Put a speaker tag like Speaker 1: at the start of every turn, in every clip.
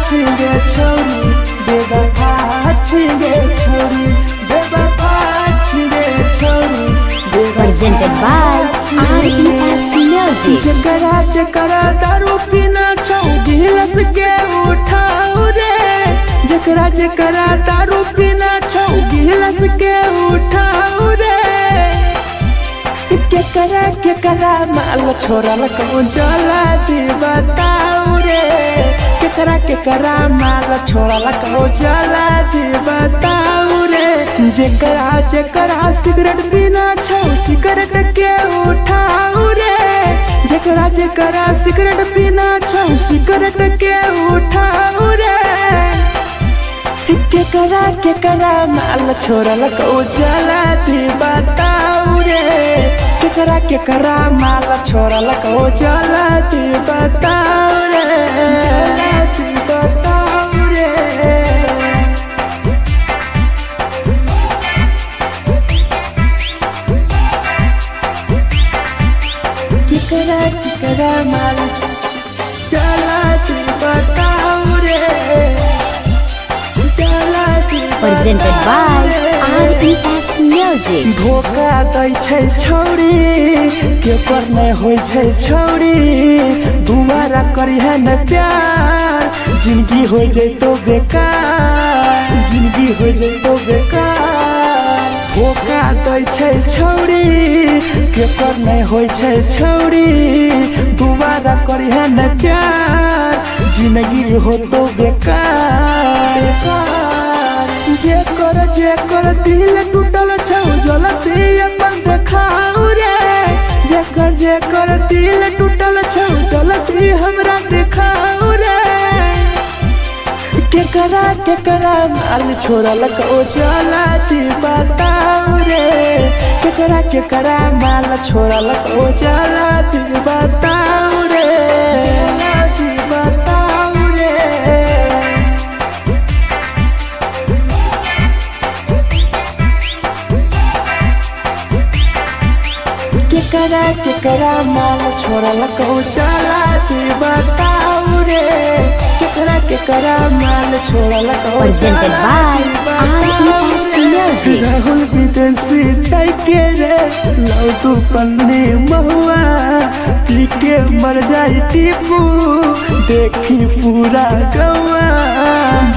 Speaker 1: छिगे छोरी बेवफा छिगे छोरी बेवफा छिगे छोरी
Speaker 2: Presented by RES Music.
Speaker 1: जकरा जकरा दारू पीना छौ गिलास के उठाओ रे जकरा जकरा दारू पीना छौ गिलास के उठाओ रे केकरा माल छोड़ल कहूँ जला दी बताओ रे केकरा माल छोड़ल कहूँ जला दी बताओ रे जकरा जकरा सिगरेट पीना छौ सिगरेट के उठाओ रे जकरा जकरा सिगरेट पीना छौ सिगरेट के उठाओ रे केकरा माल छोड़ल कहूँ जला दी बताओ रे केकरा माल छोड़ल कहूँ जला दी बताओ रे जला दी बताओ रे केकरा माल जला दी बताओ रे जला दी
Speaker 2: Presented by RES Music.
Speaker 1: धोखा दै छै छौरी केकर नहीं होइ छै छौरी दुबारा करी है न प्यार जिंदगी हो जैतो बेकार जिंदगी हो जैतो बेकार धोखा दै छै छौरी केकर नहीं होइ छै छौरी दुबारा करी है न प्यार जिंदगी हो तो बेकार जेकर दिल टूटल छौ जलती अपन देखाओ रे जेकर दिल टूटल छौ जलती हमरा देखाओ रे केकरा माल छोड़ल कहूँ जला दी बताओ रे केकरा माल छोड़ल कहूँ जला दी बताओ रे जला दी बताओ रे केकरा माल छोड़ल कहूँ जला दी बताओ रे केकरा माल छोड़ल कहूँ
Speaker 2: Presented by RES Music.
Speaker 1: Rahul विदेशी छै के रे लौटू पन्नी महुआ पी के मर जाई टीपू देखी पूरा गौआ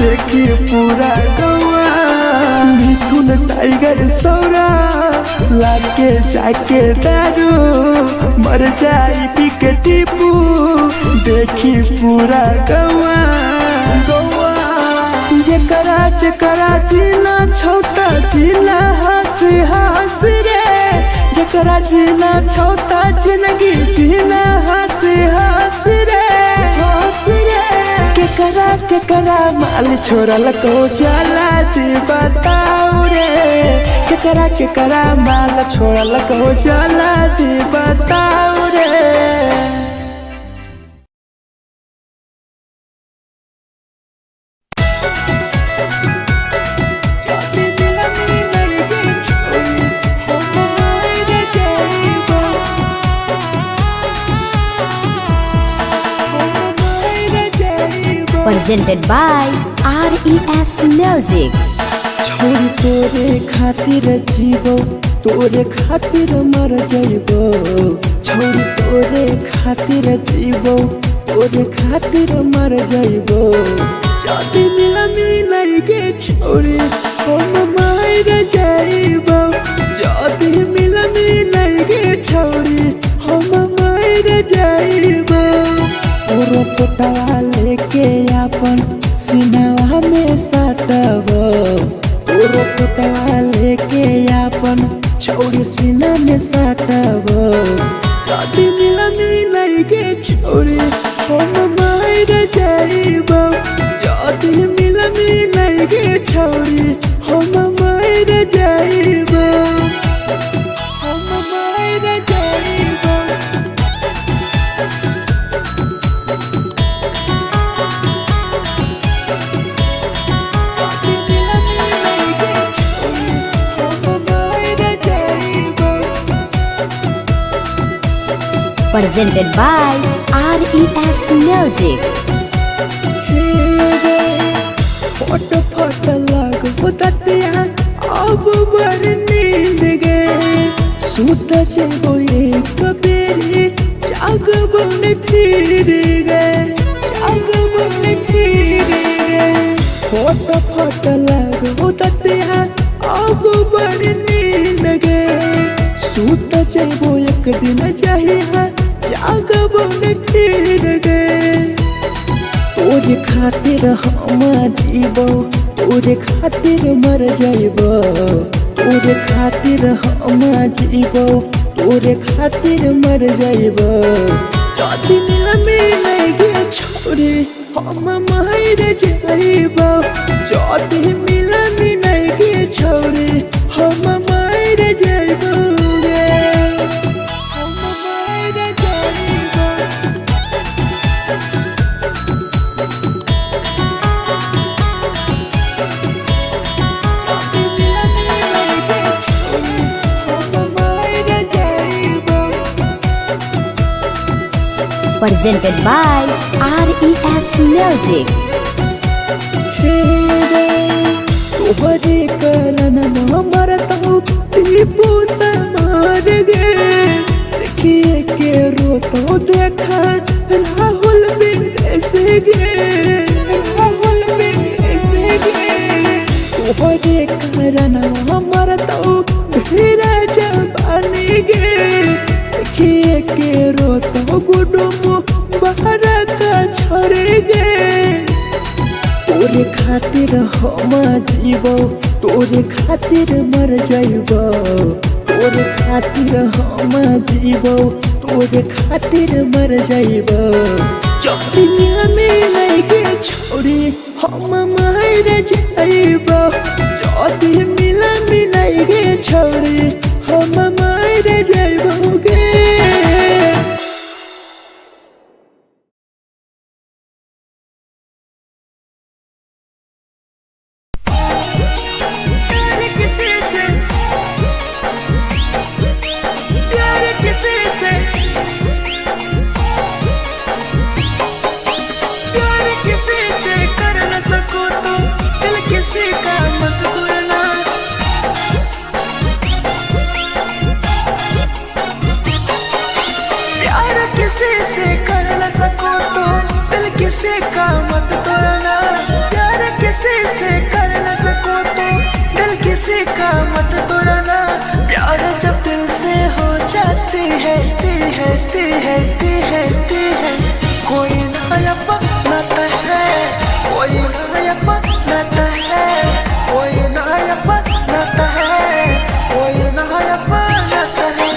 Speaker 1: देखी पूरा गौआ मिथुन टाइगर सौरा लाके जाके दारू मर जाई पी के टीपू देखी पूरा गौआ गौआ जकरा जीना छोटा जीना हंसी हंसी रे जकरा जीना छोटा जिंदगी जीना हंसी हंसी रे हंसी रे केकरा माल छोड़ल कहूँ जला दी बताओ रे केकरा माल छोड़ल कहूँ जला दी बताओ रे
Speaker 2: Presented by RES Music.
Speaker 1: छोरी तोरे खातिर जीवो तोरे खातिर मर जाइबो छोरी तोरे खातिर जीवो तोरे खातिर मर जाइबो जाति मिलनी नहीं गे छोरी हम मर जाइबो जाति मिलनी नहीं गे छोरी हम मर जाइबो तोरो पोटवा लेके अपन सिनवा में सटबो तोरो पोटवा लेके अपन छौरी सीना में सटबो जाति मिलनी नहीं गे छोरी हम मर जाइबो जाति मिलनी नहीं गे छोरी हम मर जाइबो हम मर जाइबो
Speaker 2: Presented by RES Music.
Speaker 1: हे फिर गए, जाग बन फिर गए। फोट फोट लगो दतिया अब बड़ नींद गए, सूत जेबो एक दिन चाहिए, जाग बन फिर गए। तोरे खातिर हम जीबो, तोरे खातिर मर जाइबो, तोरे खातिर हम जीबो, तोरे खातिर मर जाइबो। जदि मिलगे छोरे हम मर जाइबो, जदि मिलगे छोरे हम मर जाइबो गे, हम मर जाइबो।
Speaker 2: Presented by RES Music.
Speaker 1: तोहरे कारण मरता हूँ टीपू समार गे, देखिए के रोतो देखा राहुल विदेश गे, राहुल विदेश गे। तोहरे कारण मरता हूँ भीरा जवानी गे, देखिए के रोतो गुडुम बाहर का छोड़े गे। तोरे खातिर हम जीबो, तोरे खातिर मर जाइबो, तोरे खातिर हम जीबो, तोरे खातिर मर जाइबो। जदि मिलगे छोरे हम मर जाइबो, जदि मिलगे छोरे हम मर जाइबो गे। किसी का मत तोड़ना, प्यार किसी से कर न सको तो दिल किसी का मत तोड़ना। प्यार जब दिल से हो जाती है, कोई नया बनाता है, कोई नया बनाता है, कोई नया बनाता है, कोई नया बनाता है।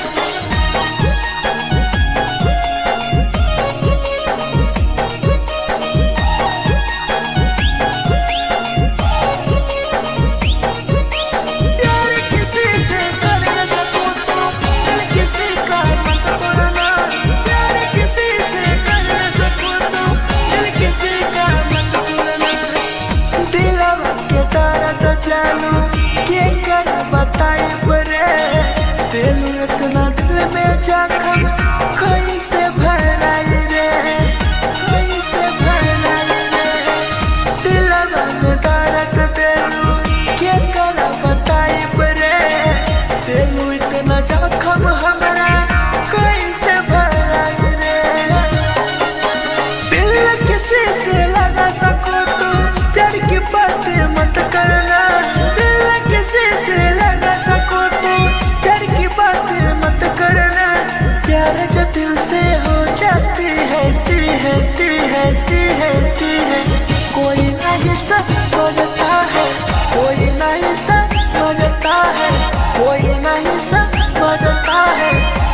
Speaker 1: इतना दिल में जख्म कैसे भराई रे, कैसे भराई रे। दिलवा में दर्द देलू के कर बताई रे, देलू इतना जख्म हमरा कैसे भराई रे। दिल किसी से लगा सको तो प्यार की बातें मत करना, दिल किसी से लगा सको तो प्यार की बातें मत करना। प्यार जो दिल से हो जाती है, कोई नहीं समझता है, कोई नहीं समझता है, कोई नहीं समझता है,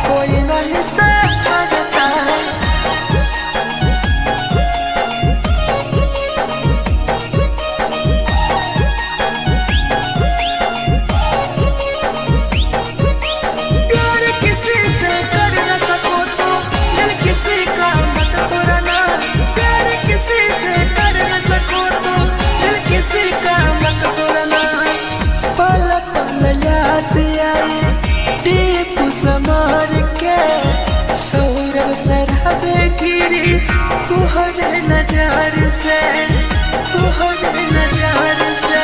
Speaker 1: कोई नहीं समझता है। समार के सौरभ सरहबे गिरी तुहरे नजार से, तुहरे नजार से।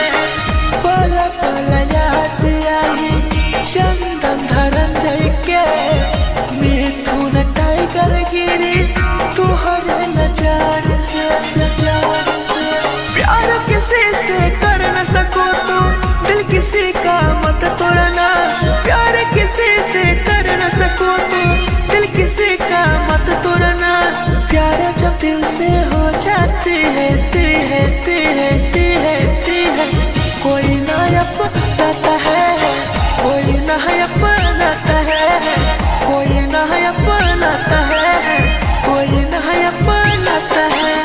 Speaker 1: पल पल याद आई चंदन धरम जय के, मिथुन टाइगर गिरी प्यार किसी से कर न सको तो दिल किसी का मत तोड़ना, प्यार किसी से कर न सको तो दिल किसी का मत तोड़ना। प्यार जब दिल से हो जाती है कोई ना अपनाता है, कोई ना अपनाता है, कोई ना अपनाता है, कोई ना अपनाता है।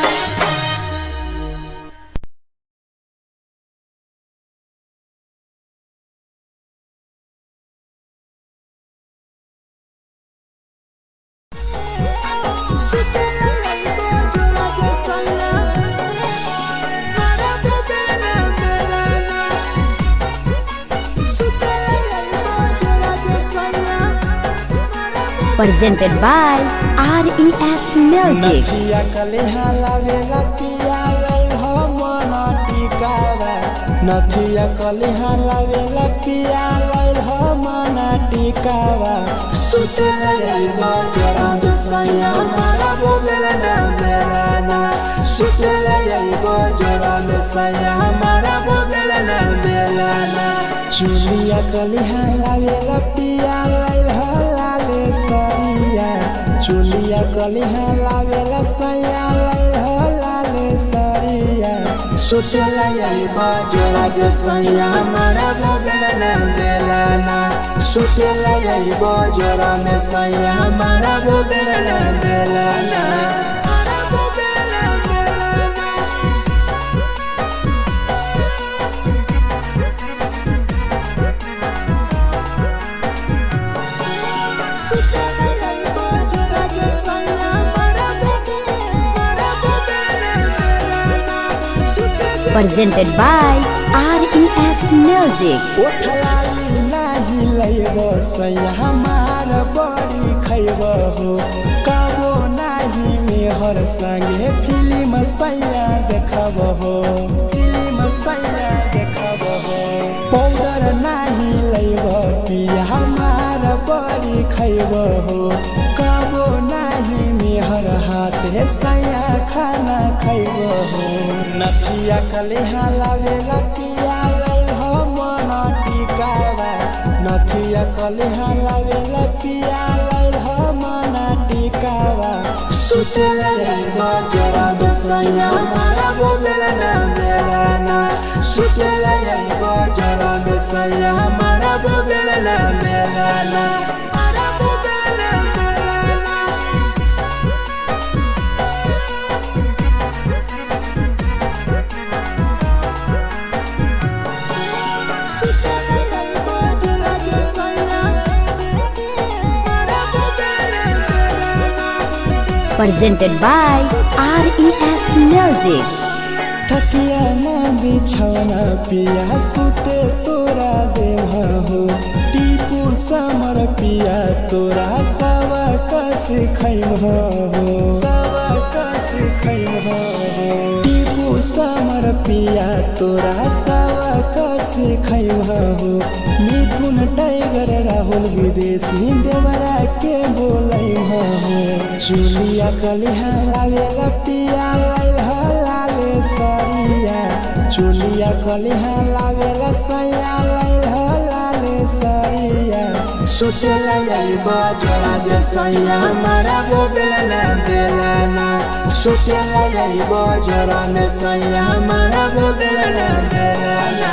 Speaker 2: Presented by RES Music.
Speaker 1: नथिया कलिहा लावेला पिया लई हो मन टिकावा, नथिया कलिहा लावेला पिया लई हो मन टिकावा। सुते लई बजरा सैया मारा बोलेला ना बेलाना, सुते लई बजरा सैया मारा बोलेला ना बेलाना। चुलिया कलिहा लावेला पिया लई हो लाले सरिया, चुलिया कलिहा लावेला सैया लई हो लाले सरिया। सुतेला यही बजरा जे सैया मारा बोलेला ना बेलाना, सुतेला यही बजरा में सैया मारा बोलेला ना बेलाना।
Speaker 2: Presented by RES Music.
Speaker 1: ओठलाली नाही लैबो सैया हमार बड़ी खैबो हो, कबो नाही मेहर संगे फिल्म सैया देखबो हो, फिल्म सैया देखबो हो। पाउडर नाही लैबो पिया हमार बड़ी खैबो हो, कबो नाही मेहर हाथे सैया खाना खैबो हो। नथिया कलिहा लावेला पिया लई हो मन टिकावा, नथिया कलिहा लावेला पिया लई हो मन टिकावा। सुतेला यही बजरा सैया मारा बोलेला ना बेलाना, सुतेला यही बजरा सैया मारा बोलेला ना बेलाना।
Speaker 2: Presented by RES Music.
Speaker 1: तकिया ना बिछौना पिया सुते तोरा देह हो, टीपू समर पिया तोरा सवा कस खैम हो, सवा कस खैम हो। टीपू समर पिया तोरा सवा कस खैम हो। मिथुन टाइगर राहुल विदेशी देवरा के बोलै हो। चुलिया कलिहा लावेला पिया लई हो लाले सरिया, चुलिया कलिहा लावेला सैया लई हो लाले सरिया। सुतेला यही बजरा जे सैया मारा बोलेला ना बेलाना, सुतेला यही बजरा में सैया मारा बोलेला ना बेलाना।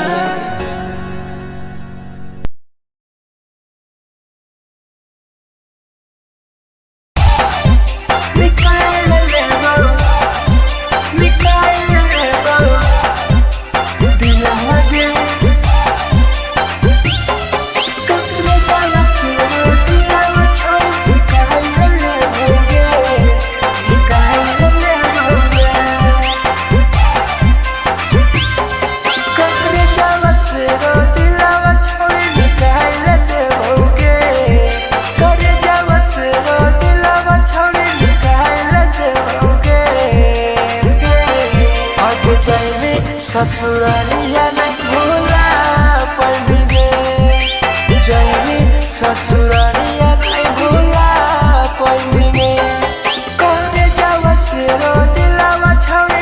Speaker 1: ससुरालिया नहीं भूला पड़ेंगे, जैनी ससुरालिया नहीं भूला पड़ेंगे। कौन जावा से रो दिलावा छावे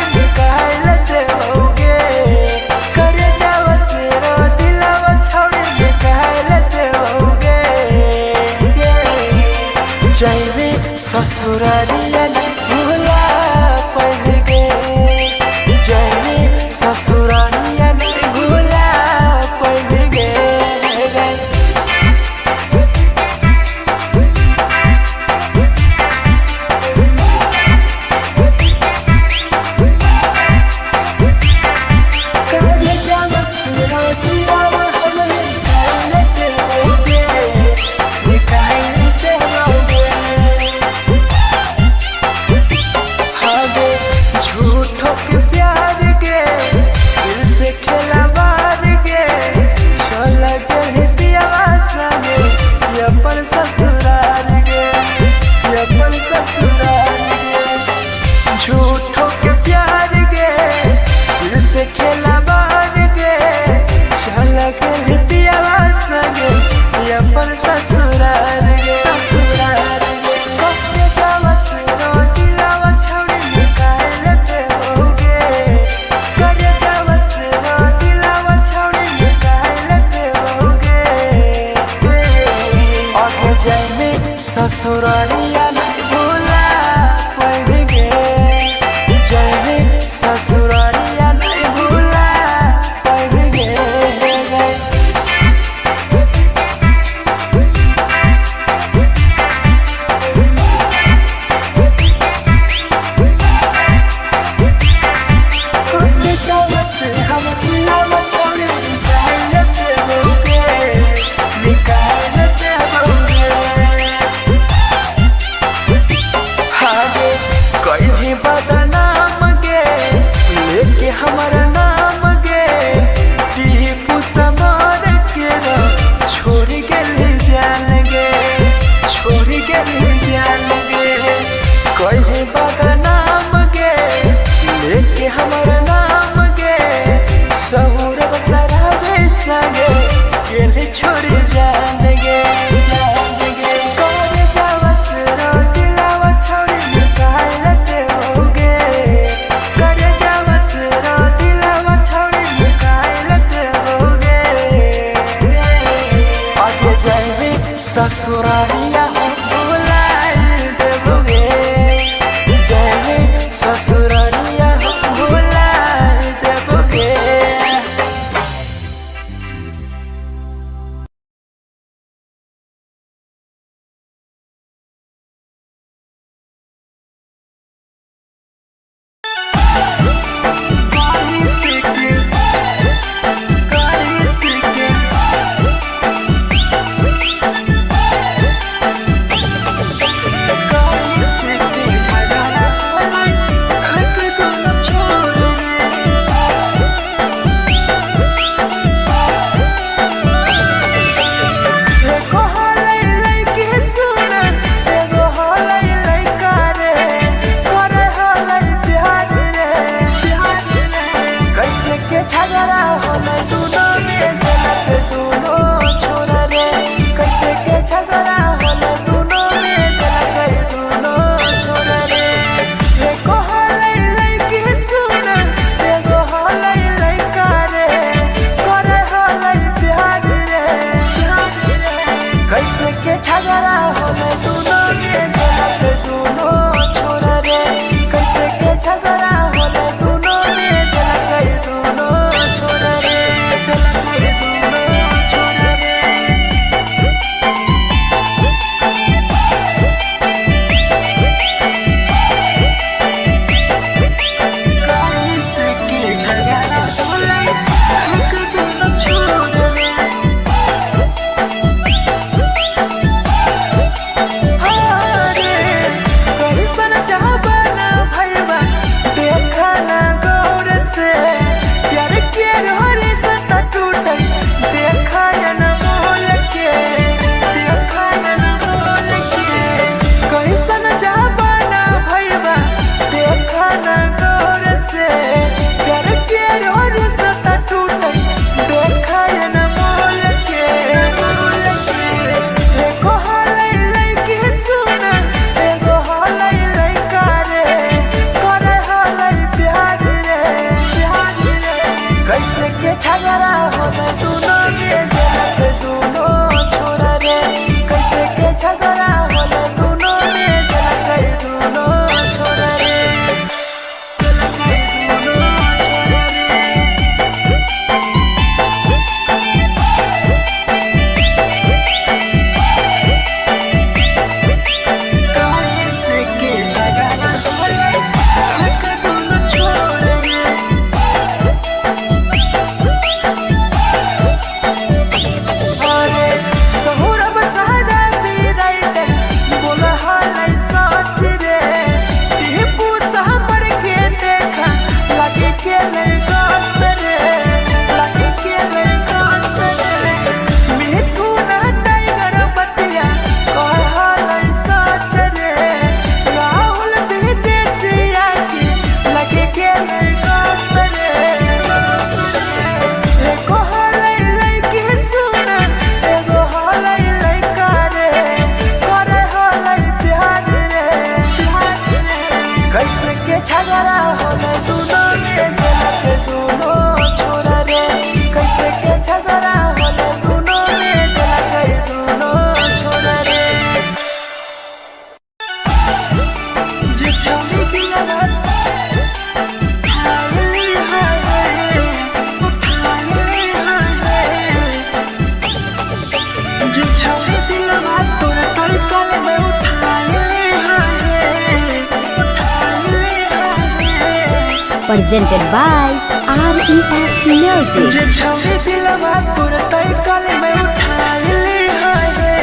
Speaker 2: presented by RES Music.
Speaker 1: जे छवि दिलवा तुरते कल में उठाइली है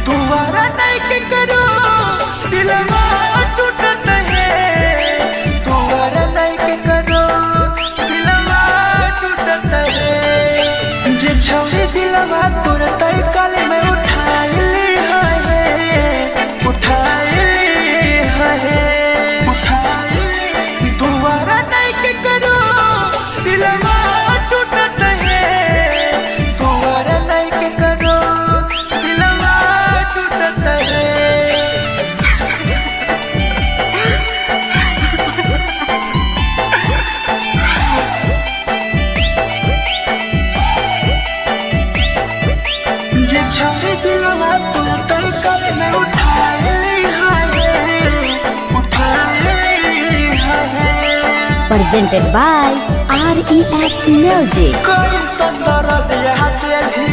Speaker 1: तुम्हारा नहीं के करो दिलवा टूटत है तुम्हारा नहीं के करो दिलवा टूटत है जे छवि दिलवा तुरते कल में उठाइली है तुम्हारा नहीं के करो दिलवा टूटत है तुम्हारा नहीं के करो दिलवा टूटत है जे छवि दिलवा तुरते कल में उठाइली है
Speaker 2: Presented by RES Music.
Speaker 1: कोई संदर दिया तेरी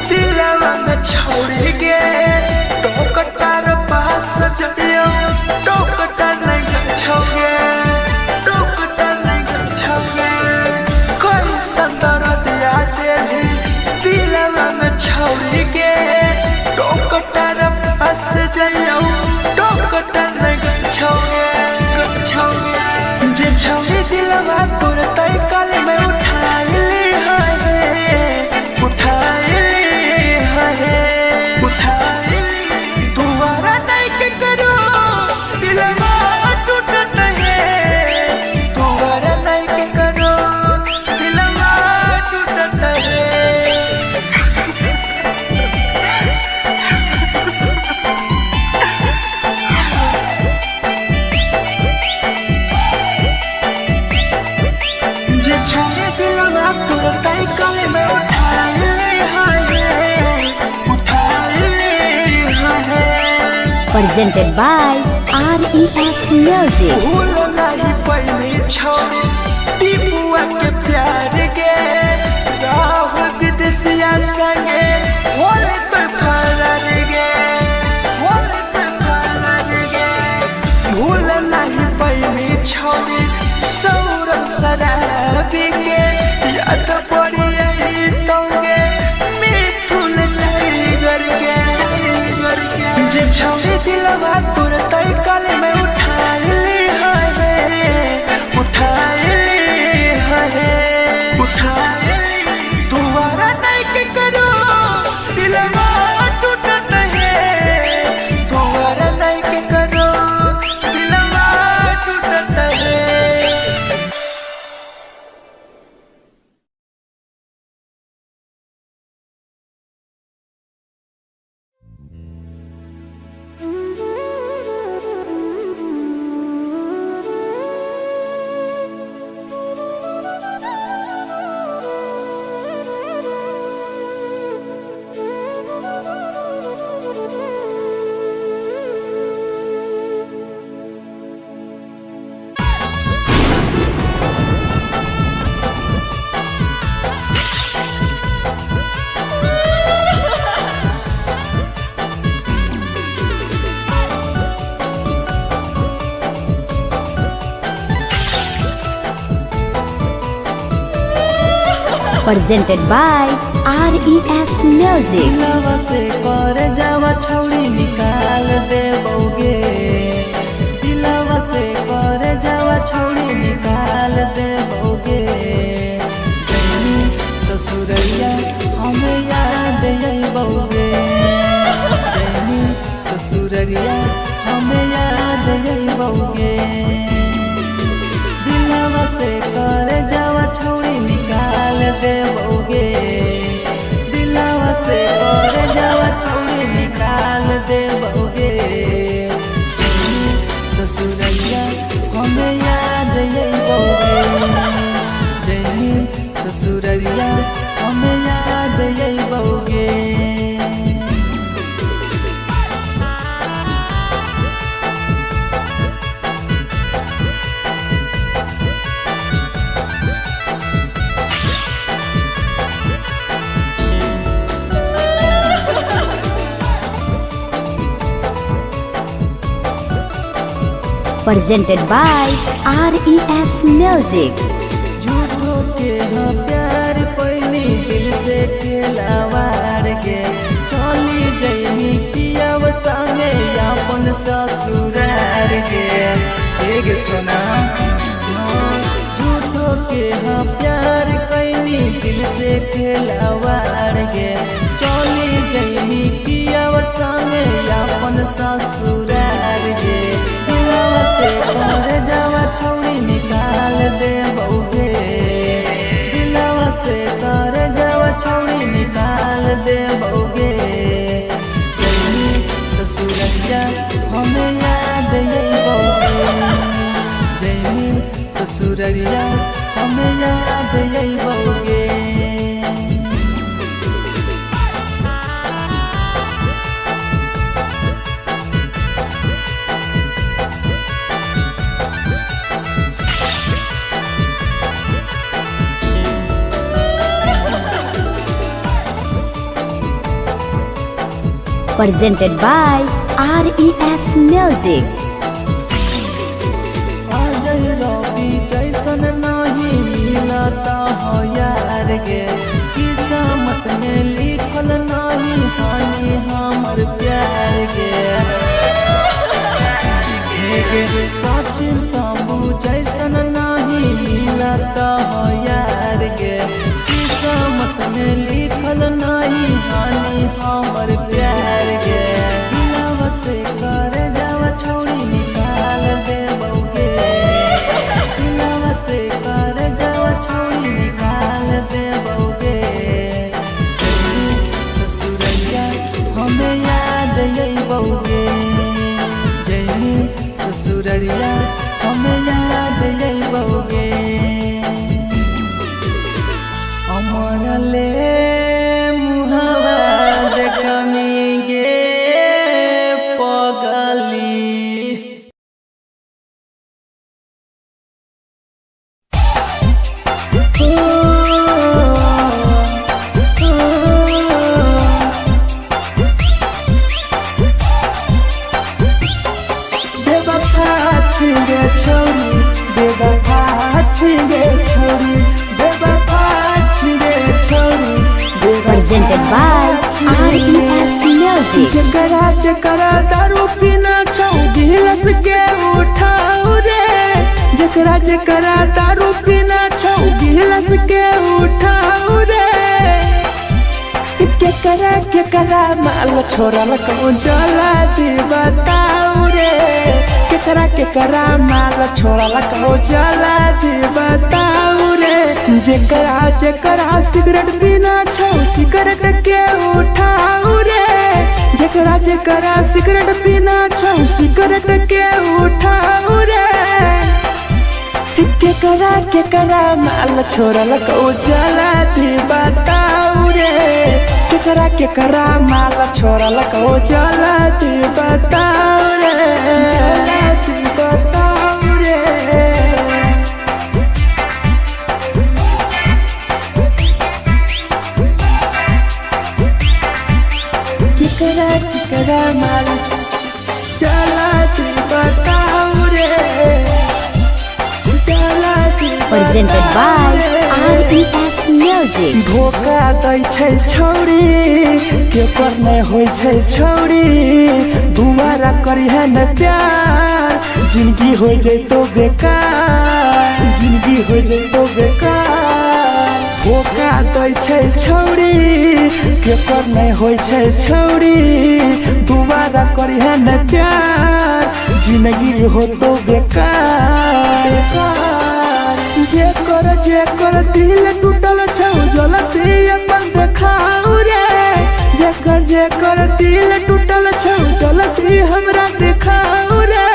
Speaker 1: दिलवा में छोड़ के टोकटार पास चलियो टोकटार नहीं छोगे टोकटार नहीं छोगे कोई संदर दिया तेरी दिलवा में छोड़ के टोकटार पास चलियो टोकटार नहीं छोगे जे छवि दिलवा तुरते कल में उठाइली है तुम्हारा नहीं के करो दिलवा टूटत है तुम्हारा नहीं के करो दिलवा टूटत है जे छवि दिलवा तुरते कल में उठाइली है
Speaker 2: Presented by RES Music.
Speaker 1: भूल नहीं पहली छोड़ी टीपुआ के प्यार के राहुल विदेशिया संगे होले तो फरार गे भूल नहीं पहली छोड़ी सौरभ शराबी के याद पड़ी यही तोगे मिथुन टाइगर के जे छवि दिलवा तुरते कल में उठाइली है तुम्हारा नहीं के करो दिलवा टूटत है तुम्हारा नहीं के करो दिलवा टूटत है
Speaker 2: Presented by RES Music.
Speaker 1: दिलवा से कर जावा छौड़ी निकाल देबोगे दिलवा से कर जावा छौड़ी निकाल देबोगे जैनी ससुरैया हमें याद अइबोगे जैनी ससुरैया हमें याद अइबोगे दिलवा से कर जावा छौड़ी निकाल देबोगे दिलवा से कर जावा छौड़ी निकाल देबोगे ससुरैया हमें याद अइबोगे जैनी ससुरैया हमें याद अइबोगे
Speaker 2: presented by RES Music.
Speaker 1: झूठो के हाँ प्यार पैनी दिल से खिलावार के चली जैनी पियाव संगे अपन ससुरार के एक सुना झूठो के हाँ प्यार कैनी दिल से खिलावार के चली जैनी पियाव संगे अपन ससुरार के जावा छौड़ी निकाल दे बउगे दिलवा से कर जावा छौड़ी निकाल दे बउगे जैनी ससुरैया हमें याद यही बउगे जैनी ससुरैया हमें याद यही बउगे
Speaker 2: Presented by RES Music.
Speaker 1: Ajay रवि जैसन नहीं मिलता हो यार गे किस्मत में लिखल नहीं हानि हमर प्यार गे सचिन साबू जैसन नहीं मिलता हो यार गे किस्मत में लिखल नहीं हानि हमर प्यार गे दिलवा से कर जावा छौड़ी निकाल दे बउगे दिलवा से कर जावा छौड़ी निकाल दे बउगे ससुरैया हमें याद यही बउगे जैनी ससुरैया हमें याद यही बउगे अमर ले मुहावा देखमी गे पगली बेवफा छिगे छोरी बेवफा छिगे छोरी बेवफा छिगे छोरी
Speaker 2: Presented by RES Music.
Speaker 1: जकरा जकरा दारू पीना छौ गिलास के उठाओ रे जकरा जकरा दारू पीना छौ गिलास के उठाओ रे केकरा माल छोड़ल कहूँ जला दी बताओ रे केकरा माल छोड़ल कहूँ जला दी बताओ रे जकरा जकरा सिगरेट पीना छौ सिगरेट के उठाओ रे जकरा जकरा सिगरेट पीना छौ सिगरेट के उठाओ रे केकरा माल छोड़ल कहूँ जला दी बताओ रे केकरा माल छोड़ल कहूँ जला दी बताओ रे जला दी बताओ रे केकरा माल चला दी बताओ रे चला दी
Speaker 2: Presented by RES Music.
Speaker 1: धोखा दै छै छौड़ी केकर नहीं होइ छै छौड़ी दुबारा करिहे न प्यार जिंदगी हो जैतो बेकार जिंदगी हो जैतो बेकार धोखा दै छै छौड़ी केकर नहीं होइ छै छौड़ी दुबारा करिहे न प्यार जिंदगी हो तो बेकार जेकर दिल टूटल छौ जलती अपन देखाओ रे जेकर दिल टूटल छौ जलती हमरा देखाओ रे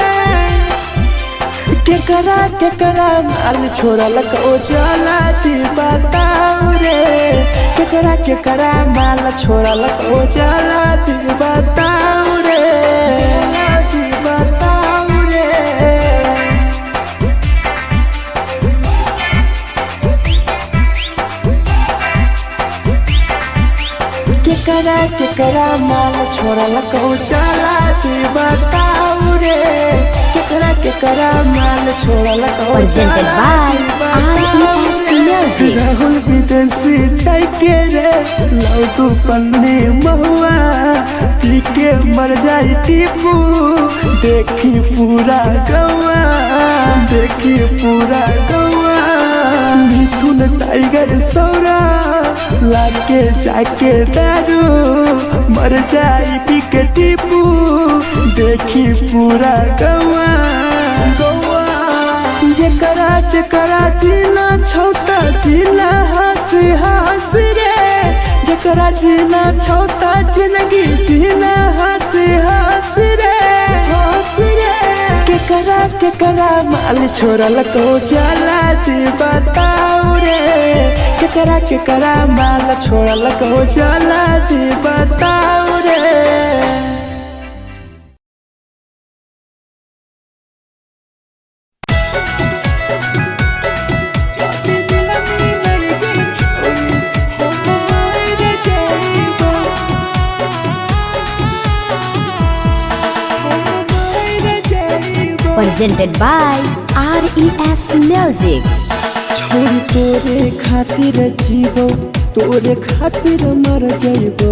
Speaker 1: केकरा माल छोड़ल कहूँ जलती बताओ रे केकरा माल छोड़ल कहूँ जलती बताओ रे जलती बताओ रे केकरा माल छोड़ल कहूँ चला बताऊ रे केकरा माल छोड़लको
Speaker 2: Presented by RES Music.
Speaker 1: Rahul विदेशी जाके रे लाउ तू पन्नी महुआ पी के मर जाई टीपू देखी पूरा गवा देखी पूरा गवा मिथुन टाइगर सौरा लाके जाके दारू मर जाई पी के टीपू देखी पूरा गवा गवा जेकरा जेकरा जीना छोटा जीना हंसी हंसी रे जेकरा जीना छोटा जिंदगी जीना हंसी हंसी रे हंसी रे केकरा केकरा माल छोड़लको चला जी बताओ रे केकरा केकरा माल छोड़लको चला जी बताओ रे।
Speaker 2: Presented by RES Music.
Speaker 1: छोरी तोरे खातिर जीवो तोरे खातिर मर जाइबो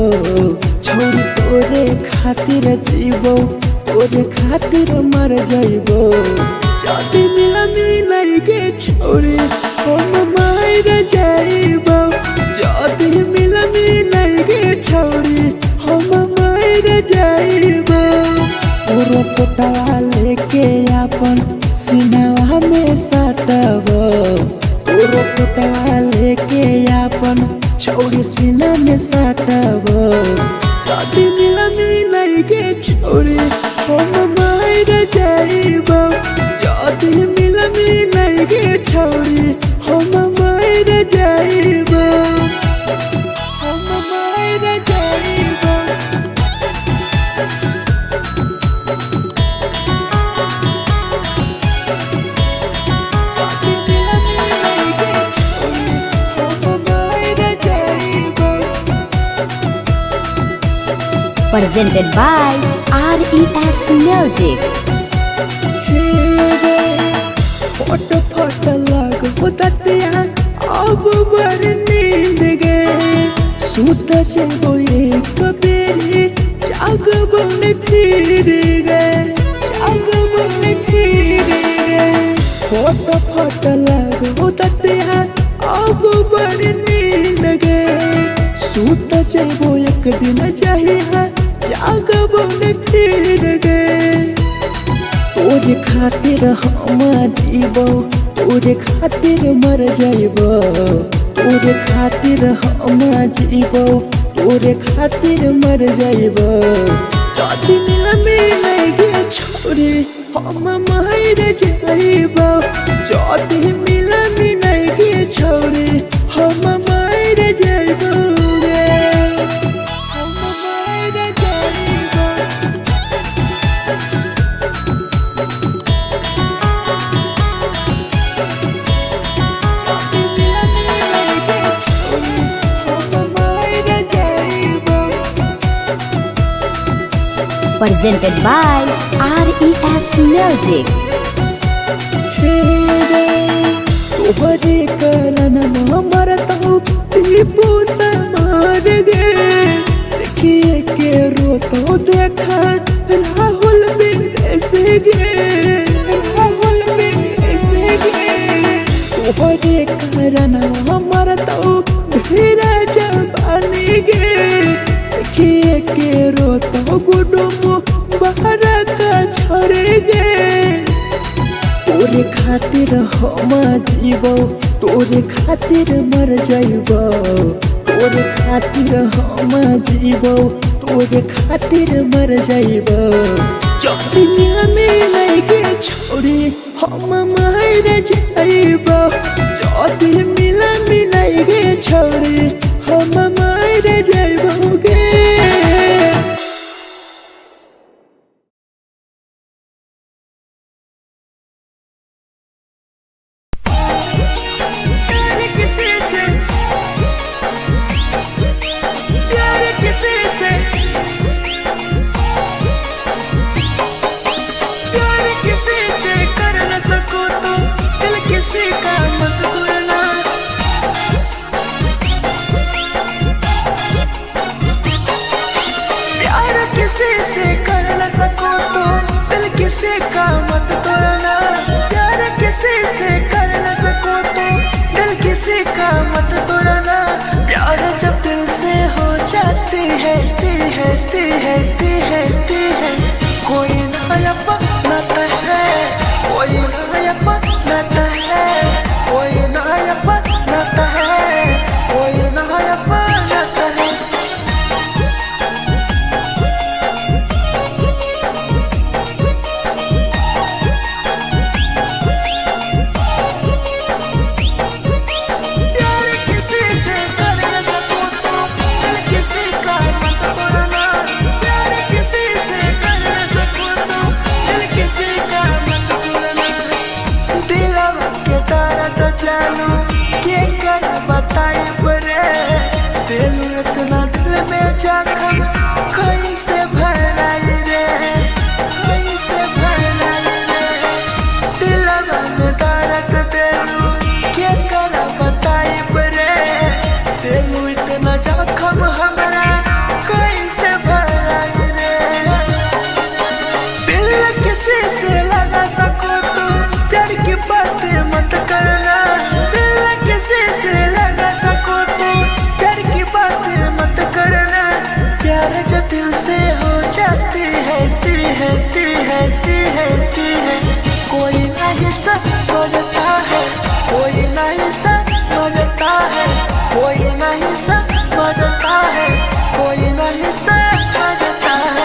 Speaker 1: छोरी तोरे खातिर जीवो तोरे खातिर मर जाइबो जाति मिलाई गे छोरी हम मर जाइबो जाति मिलाई गे छोरी हम मर जाइबो पूरा पोटवा लेके अपन सीनावा में साटबो पूरा पोटवा लेके अपन छोड़ी सीना में साटबो जाति मिलाई गे छोरी हम मर जाइबो जाति मिलाई गे छोरी हम मर जाइबो हम मर जाइबो।
Speaker 2: Presented by RES Music.
Speaker 1: फट फट लगो दतिया अब बड़ नींद गे सुत जेबो एक बेरी जागबो ने फिर गे जागबो ने फिर गे फट फट लगो दतिया अब बड़ नींद गे सुत जेबो एक दिन चाहिए जागबो ने फिर गे तोरे खातिर हम जीवो तोरे खातिर मर जाइबो तोरे खातिर हम जीवो तोरे खातिर मर जाइबो जाति मिलाई गे छोरी हम मर जाइबो जाति मिलाई गे छोरी हम मर जाइबो गे हम मर जाइबो।
Speaker 2: Presented by RES Music.
Speaker 1: तोहरे कारण मरत हूँ टीपू समार गे देखिए के रोतो देखा राहुल विदेशी गे राहुल विदेशी गे तोहरे कारण मरत हूँ धीरे जवानी गे देखिए के रोतो गुडुम बाहर का छोड़ गे तोरे खातिर हम जीवो तोरे खातिर मर जाइबो तोरे खातिर हम जीवो तोरे खातिर मर जाइबो दुनिया में लगे छोड़ी हम मर जाइबो जाति मिलाई गे छोड़ी हम मर जाइबो गे। में जखम कैसे भराई रे, कैसे भराई रे, दिलवा में दर्द देलू केकरा बताई रे, देलू इतना जखम हमरा कैसे भराई रे। दिल किसी से लगा सको तो प्यार की बातें मत करना, दिल किसी से लगा सको तो प्यार की बातें मत करना। प्यार जो दिल से हो जाती है ती है ती है ती है ती है, कोई नहीं समझता है, कोई नहीं समझता है, कोई नहीं समझता है, कोई नहीं समझता है।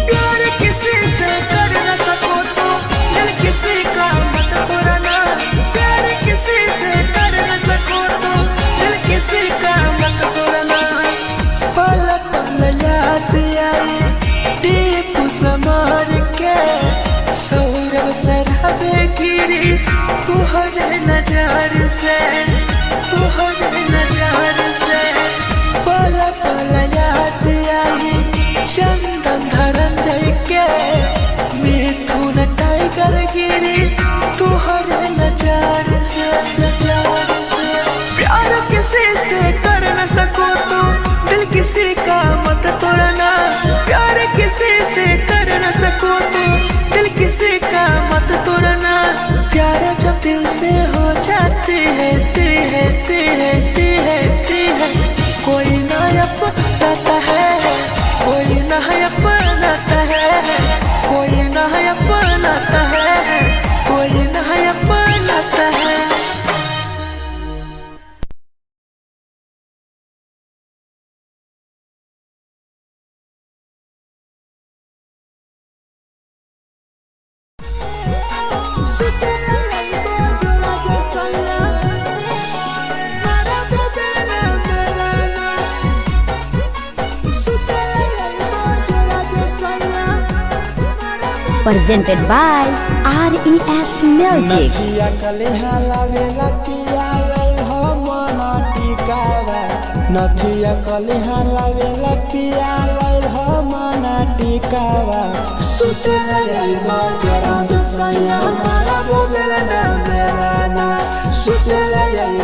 Speaker 1: प्यार किसी से कर न सको तो दिल किसी का मत तोड़ना, प्यार किसी से कर न सको तो दिल किसी का मत तोड़ना। पल पल याद आई टीपू समर के, सौरभ शराबे गिरी तुहरे नजर से, तुहरे नजर से। पल पल याद आई चंदन धरंजय के, मिथुन टाइगर गिरी तुहरे नजर से, नजर से। प्यार किसी से कर न सको तो दिल किसी का मत तोड़ना, प्यार किसी से कर न सको तो दिल किसी का मत तोड़ना। प्यार जब दिल से हो जाती है ती है ती है ती है ती है, कोई ना अपनाता है, कोई ना अपनाता है, कोई ना अपनाता है, कोई ना अपनाता है।
Speaker 2: Presented by RES Music.
Speaker 1: नथिया कलिहा लावेला पिया लई हो मना टिकावा, नथिया कलिहा लावेला पिया लई हो मना टिकावा। सुते लई जरा सैया मारा बोलेला ना मेरा ना, सुते लई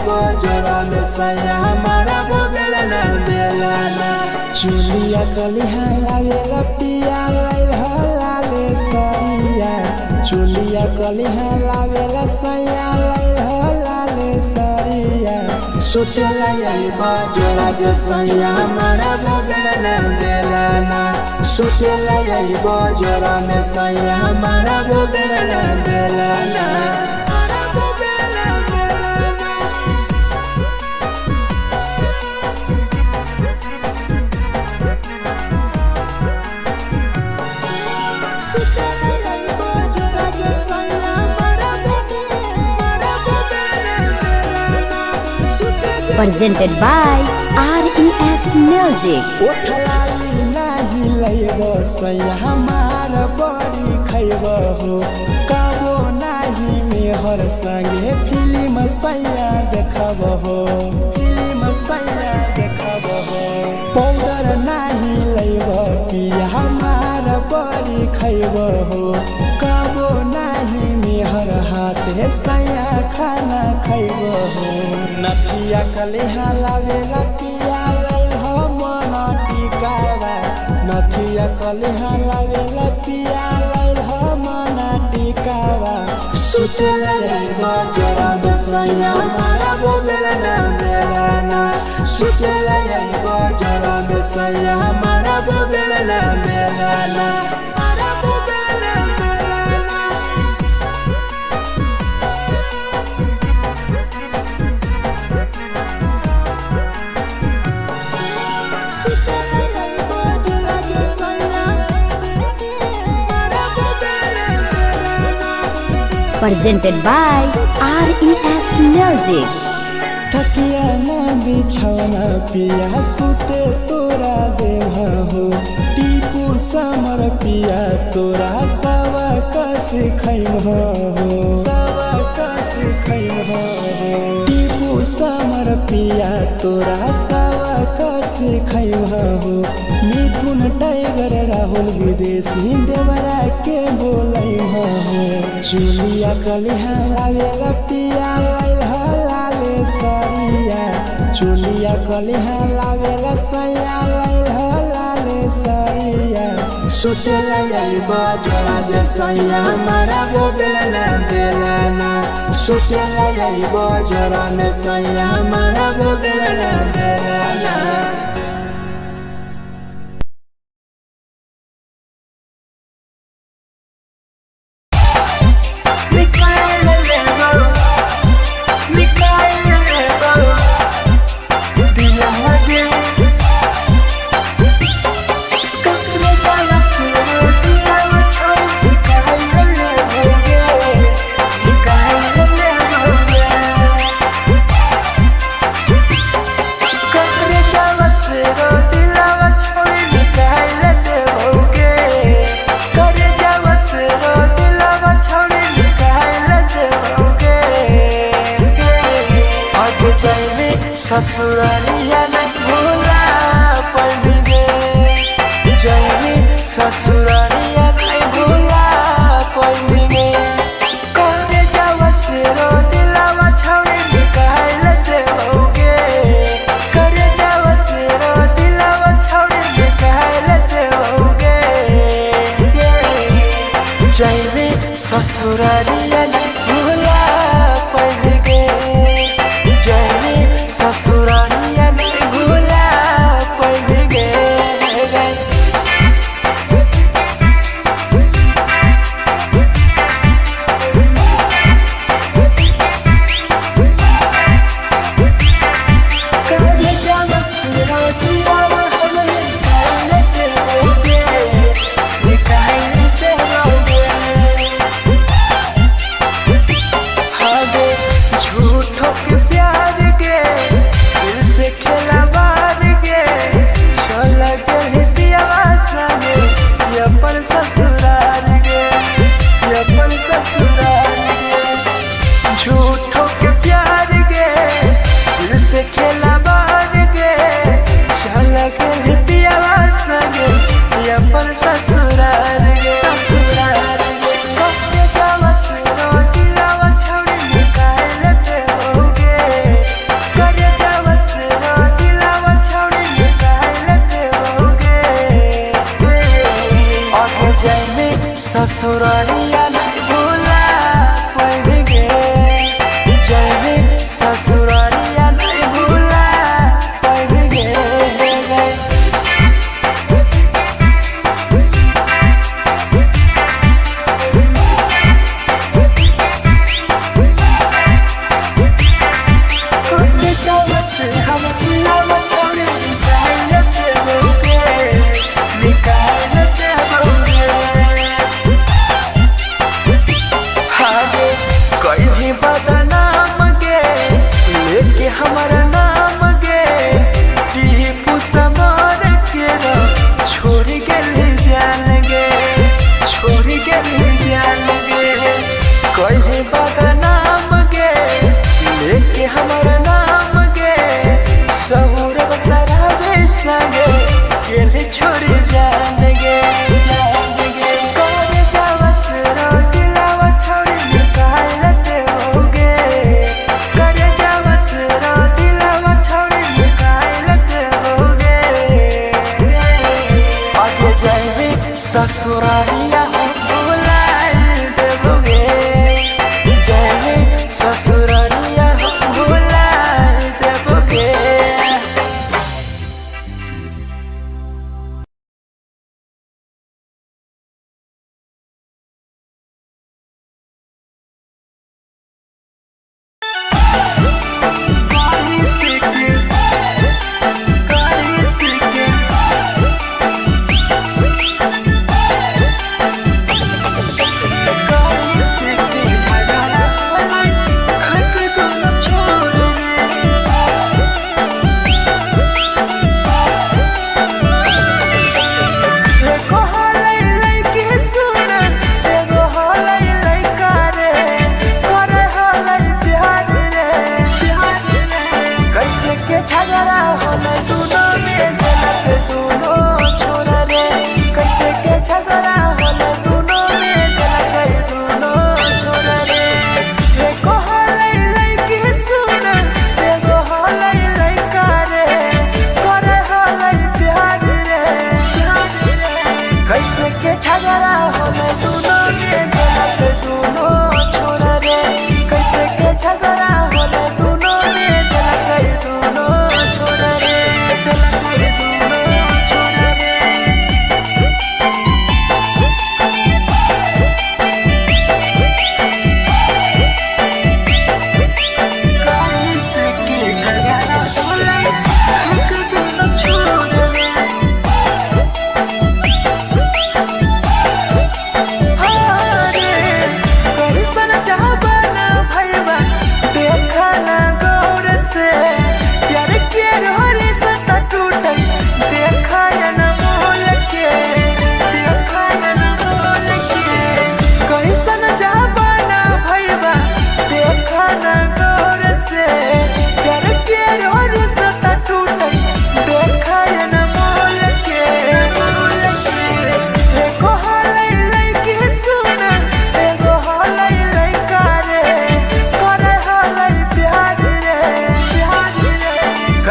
Speaker 1: जरा में सैया मारा बोलेला ना मेरा ना। चुलिया कलिहा लावेला पिया लई हो लाले सैया, चुलिया कलिहा लावेला सैया लई हो लाले सरिया। सुते लई जोड़ा जे सैया मारा बोलेला ना मेरा ना, सुते लई जोड़ा में सैया मारा बोलेला ना मेरा ना।
Speaker 2: Presented by RES Music.
Speaker 1: ओठलाली नाही लैब सैया हमार बड़ी खैब हो, कबो नाही मेहर संगे फिल्म सैया देखब हो, फिल्म सैया देखब हो। पाउडर नाही लैब पिया हमार बड़ी खैब हो, कबो नाही मेहर हाथे सैया खाना खैब हो। नथिया कलिहा लावेला पिया लई हो मना टिकावा, नथिया कलिहा लावेला पिया लई हो मना टिकावा। सुते लई जरा में सैया मारा बोलेला ना मेरा ना, सुते लई जरा में सैया मारा बोलेला ना मेरा ना।
Speaker 2: Presented by RES Music.
Speaker 1: तकिया ना बिछौना पिया सुते तोरा देवा हो टीपू समर पिया तोरा सवा कस खैम हो सवा कस खैम हो टीपू समर पिया तोरा सवा कस खैम हो मिथुन टाइगर राहुल विदेशी देवरा के बोलै हो चुलिया कलिहा लावेला पिया लाले सरिया चुलिया कलिहा लावेला सैया लाले सरिया सुतेला जाइबा जोड़ा जे सैया हमारा वो बेला बेलाना सुतेला जाइबा जोड़ा में सैया हमारा वो बेला बेलाना ससुरालिया नहीं भूला पड़ेंगे जैनी ससुरालिया नहीं भूला पड़ेंगे करे जावा से रो दिलावा छावे निकाल देओगे करे जावा से रो दिलावा छावे निकाल देओगे जैनी ससुरालिया नहीं भूला पड़ेंगे ससुरालिया नहीं भूला पड़ेंगे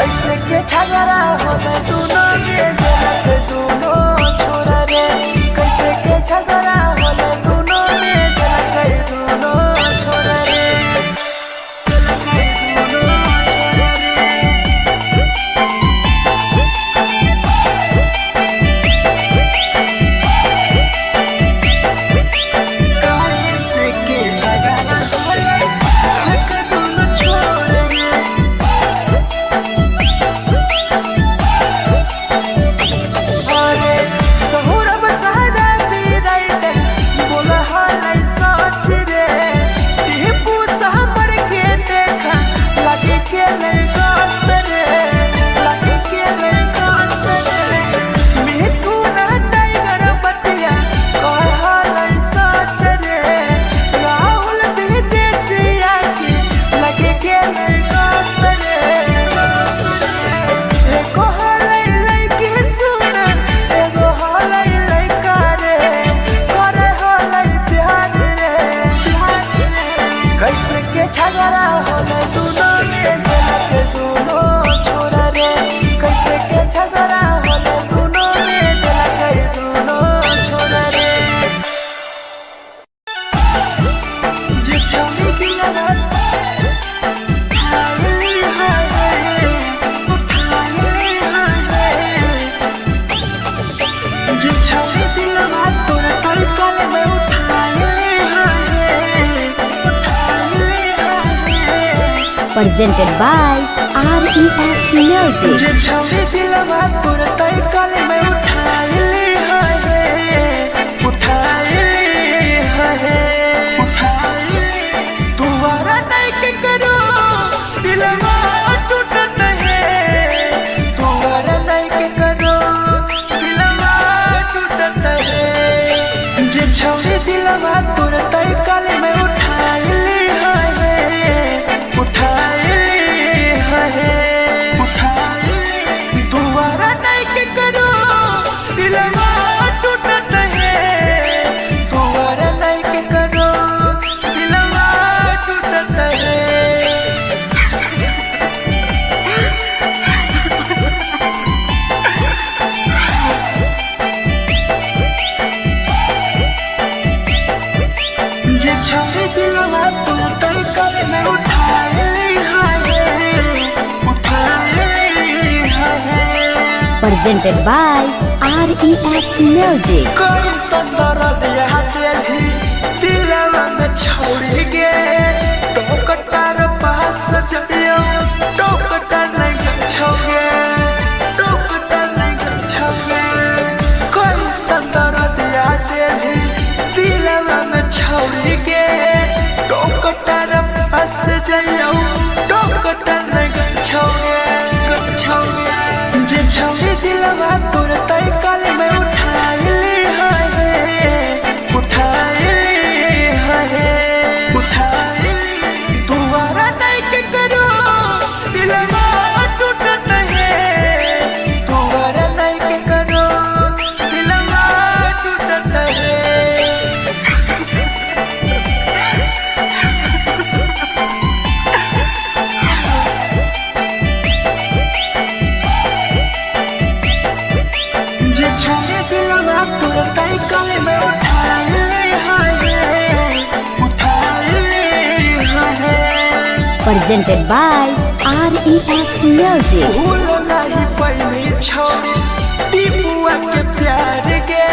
Speaker 1: कैसे के झगड़ा होले दोनों में जलत दोनों छोरा रे कैसे के झगड़ा होले दोनों में जलत दोनों छोरा रे
Speaker 2: Presented by RES Music. Presented by RES Music.
Speaker 1: छौरी दिलवा तोर तई कल में उठाइली दुआरा नहीं के करो दिलवा टूटत है दुआरा नहीं के करो दिलवा टूटत है
Speaker 2: Presented by RES Music.
Speaker 1: टीपुआ के प्यार के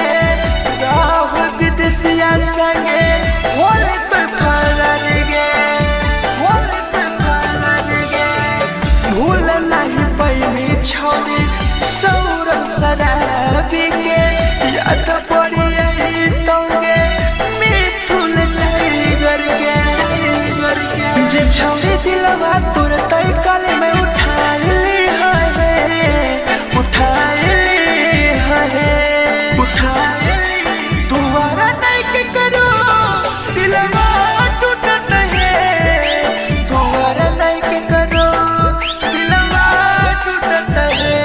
Speaker 1: राहुल विदेशिया संगे होले पे फरार गे भूल नहीं पैनी छौरी सौरभ शराबी के याद पड़ी तोगे मिथुन टाइगर के जे छौरी दिलवा तोर तई कल में उठाइली दुआरा नहीं के करो दिलवा टूटत है दुआरा नहीं के करो दिलवा टूटत है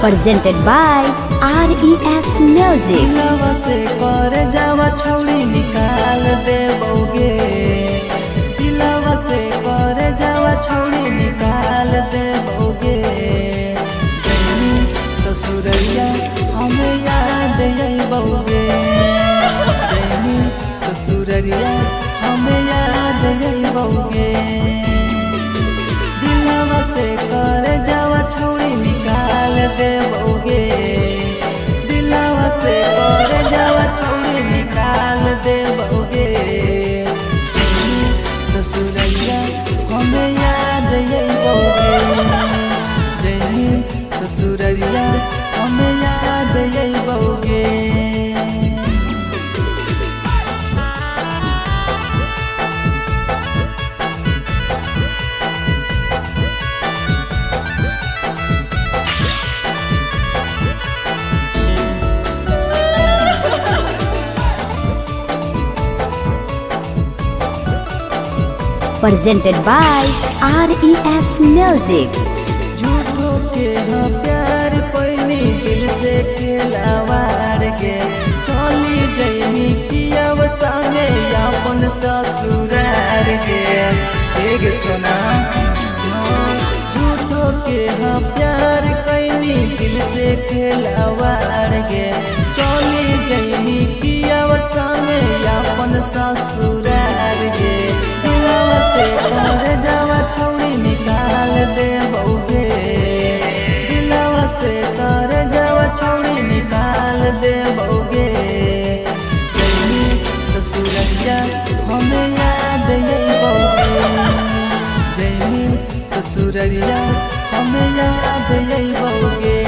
Speaker 2: Presented by RES Music.
Speaker 1: दिलवा से कर जावा छौड़ी निकाल देबोगे, दिलवा से कर जावा छौड़ी निकाल देबोगे। जैनी ससुरैया हमें याद अइबोगे, जैनी ससुरैया हमें याद अइबोगे। दिलवा से कर जावा छौड़ी निकाल देबोगे, दिलवा से कर जावा छौड़ी निकाल देबोगे। ससुरैया हमें याद अइबोगे, जैनी ससुरैया हमें याद अइबोगे।
Speaker 2: Presented by RES Music.
Speaker 1: झूठो के हाँ प्यार पैनी दिल से खिलावार के, चली जैनी कियाव संगे अपन ससुरार के। एक सुना झूठो के हाँ प्यार कैनी दिल से खिलावार के, चली जैनी कियाव संगे अपन ससुरार के। दिलवा से कर जावा छौड़ी निकाल देबोगे, दिलवा से कर जावा छौड़ी निकाल देबोगे। जैनी ससुरैया हमें याद अइबोगे, जैनी ससुरैया हमें याद अइबोगे।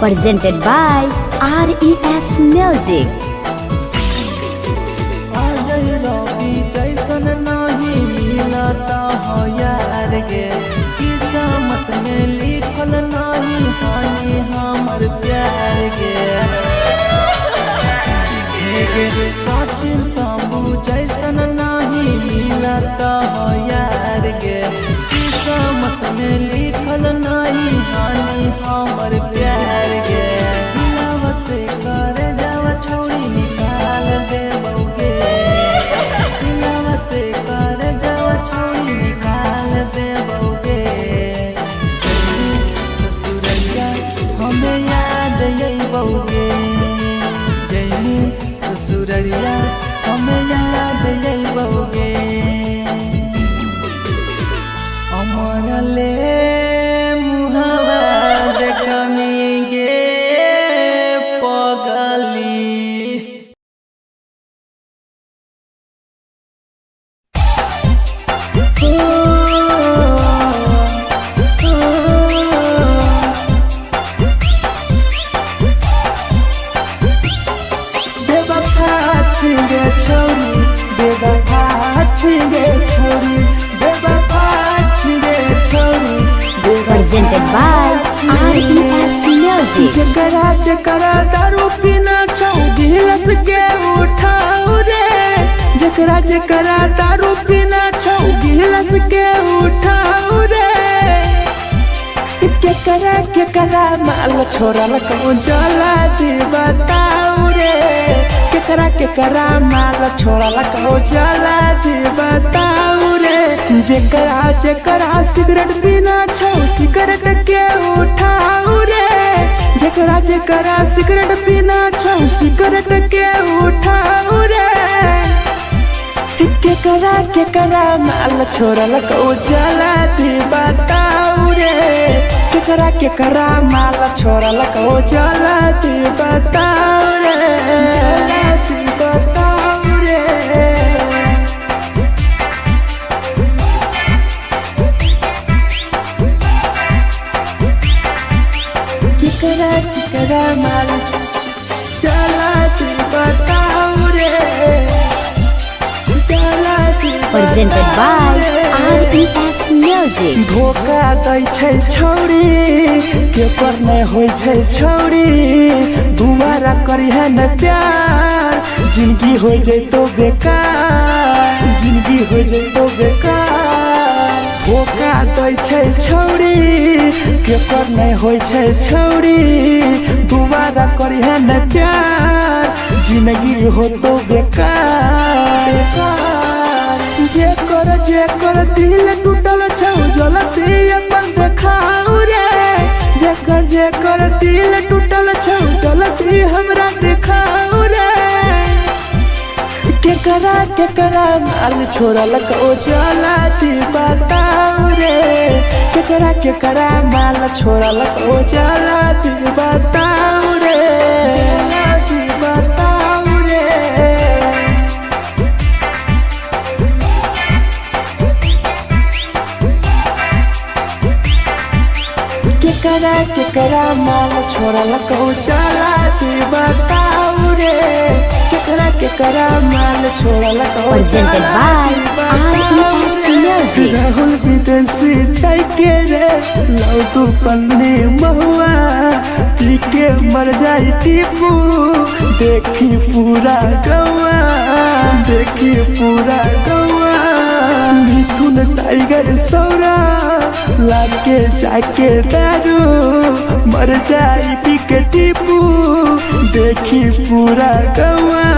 Speaker 2: Presented by RES Music.
Speaker 1: आजै रवि जैसन नहीं मिलता हो यार गे, किस्मत में लिखल नहीं हानि हमर प्यार गे। सचिन शंभू जैसन नहीं मिलता हो यार गे, किस्मत में लिखल नहीं हानि हमर प्यार गे। दिलवा से कर जावा छौड़ी निकाल देबोगे, दिलवा से कर जावा छौड़ी निकाल देबोगे। ससुरैया हमें याद अइबोगे, जैनी ससुरैया हमें याद अइबोगे। अमर ले मुहावा देखनी गे पगली। बेवफा छिगे छौरी, बेवफा छिगे छौरी, बेवफा छिगे छौरी।
Speaker 2: Presented by RES Music.
Speaker 1: जकरा जकरा दारू पीना छौ गिलास के उठाओ रे, जकरा जकरा दारू पीना छौ गिलास के उठाओ रे। केकरा माल छोड़ल कहूँ जला दी बताओ रे, केकरा माल छोड़ल कहूँ जला दी बताओ रे। जेकरा सिगरेट पीना छौ सिगरेट के उठाओ रे, जेकरा सिगरेट पीना छौ सिगरेट के उठाओ रे। केकरा माल छोड़ल कहूँ जला दी बताओ रे, केकरा माल छोड़ल कहूँ जला दी बताओ रे, जला दी बताओ रे। केकरा माल जला दी बताओ रे, जला दी
Speaker 2: Presented by RES Music. Music.
Speaker 1: धोखा दै छै छौरी के पर नहीं होय छै छौरी दोबारा करिहे न प्यार जिंदगी हो जैतो बेकार जिंदगी हो जैतो बेकार धोखा दै छै छौरी के पर नहीं होय छै छौरी दोबारा करिहे न प्यार जिंदगी हो तो बेकार जे कर दिल टूटल छौ जलती अपन देखाऊ रे जे कर दिल टूटल छौ जलती हमरा देखाऊ रे केकरा माल छोड़ल को जलती बताऊ रे केकरा माल छोड़ल को जलती बताऊ रे बताऊ रे केकरा माल छोड़ल को जलती बताऊ रे केकरा माल छोड़ल को
Speaker 2: Presented by RES Music.
Speaker 1: Rahul विदेशी छै के रे लौ तू पन्नी महुआ पी के मर जाई टीपू देखी पूरा गौआ मिथुन टाइगर सौरा लाके जाके दारू मर जाई पी के टीपू देखी पूरा गौआ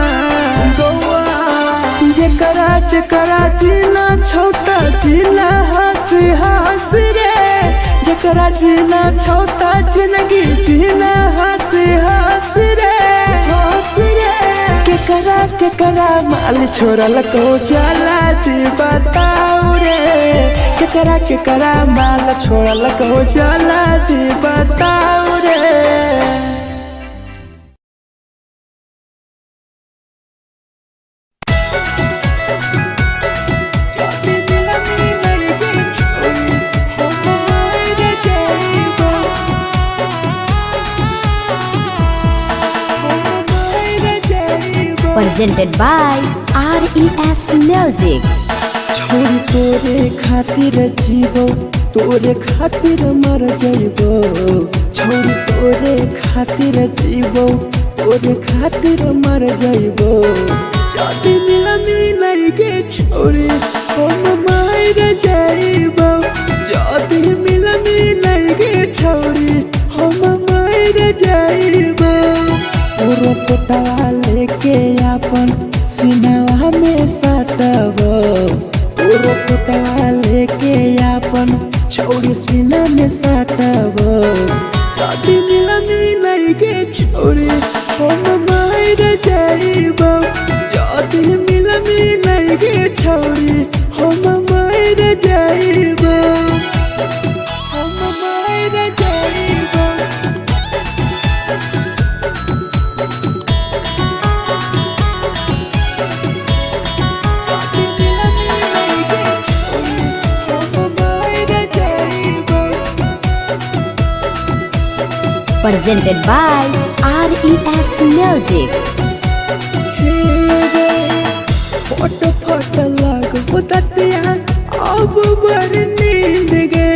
Speaker 1: जेकरा जीना छोटा जीना हंस रे जेकरा जीना छोटा जिंदगी जीना हंस रे केकरा माल छोड़ल को चला दी बताऊ रे केकरा माल छोड़ल को चला दी बताऊ रे
Speaker 2: Presented by RES Music.
Speaker 1: छोरी तोरे खातिर जीवो तोरे खातिर मर जाइबो छोरी तोरे खातिर जीवो तोरे खातिर मर जाइबो जाति मिलई के छोरी हम मार जाइबो जाति मिलई के छोरी हम मार जाइबो पूरा पोटवा लेके अपन सिनवा में सटबो पूरा पोटवा लेके अपन छोरी सीना में सटबो जाति मिलई के छोरी हम मार जाइबो जाति मिलई के छोरी हम मार जाइबो हम मार जाइबो
Speaker 2: Presented by RES Music.
Speaker 1: फोट लागो ततिया अब बर नींद गे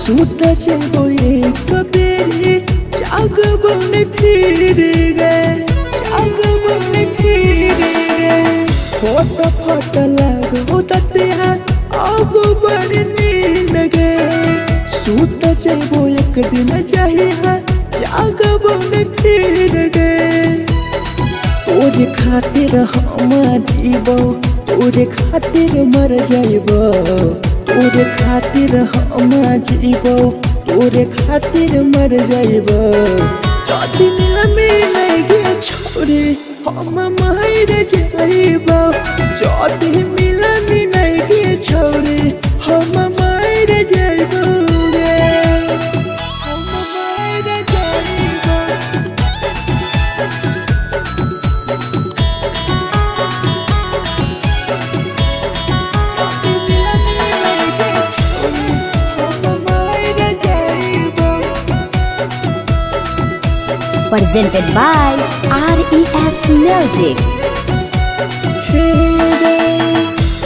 Speaker 1: सूत जेबो एक बेरी जागबो ने फिर गे फोट लागो ततिया अब बर नींद गे सूत जेबो एक दिन चाहिए जागबो ने फिर गे तोरे खातिर हम जीवो तोरे खातिर मर जाइबो तोरे खातिर हम जीवो तोरे खातिर मर जाइबो जाति मिलई के छोरी हम मार जाइबो जाति मिलई के छोरी हम मार जाइबो रे हम मार जाइबो
Speaker 2: Presented by RES Music.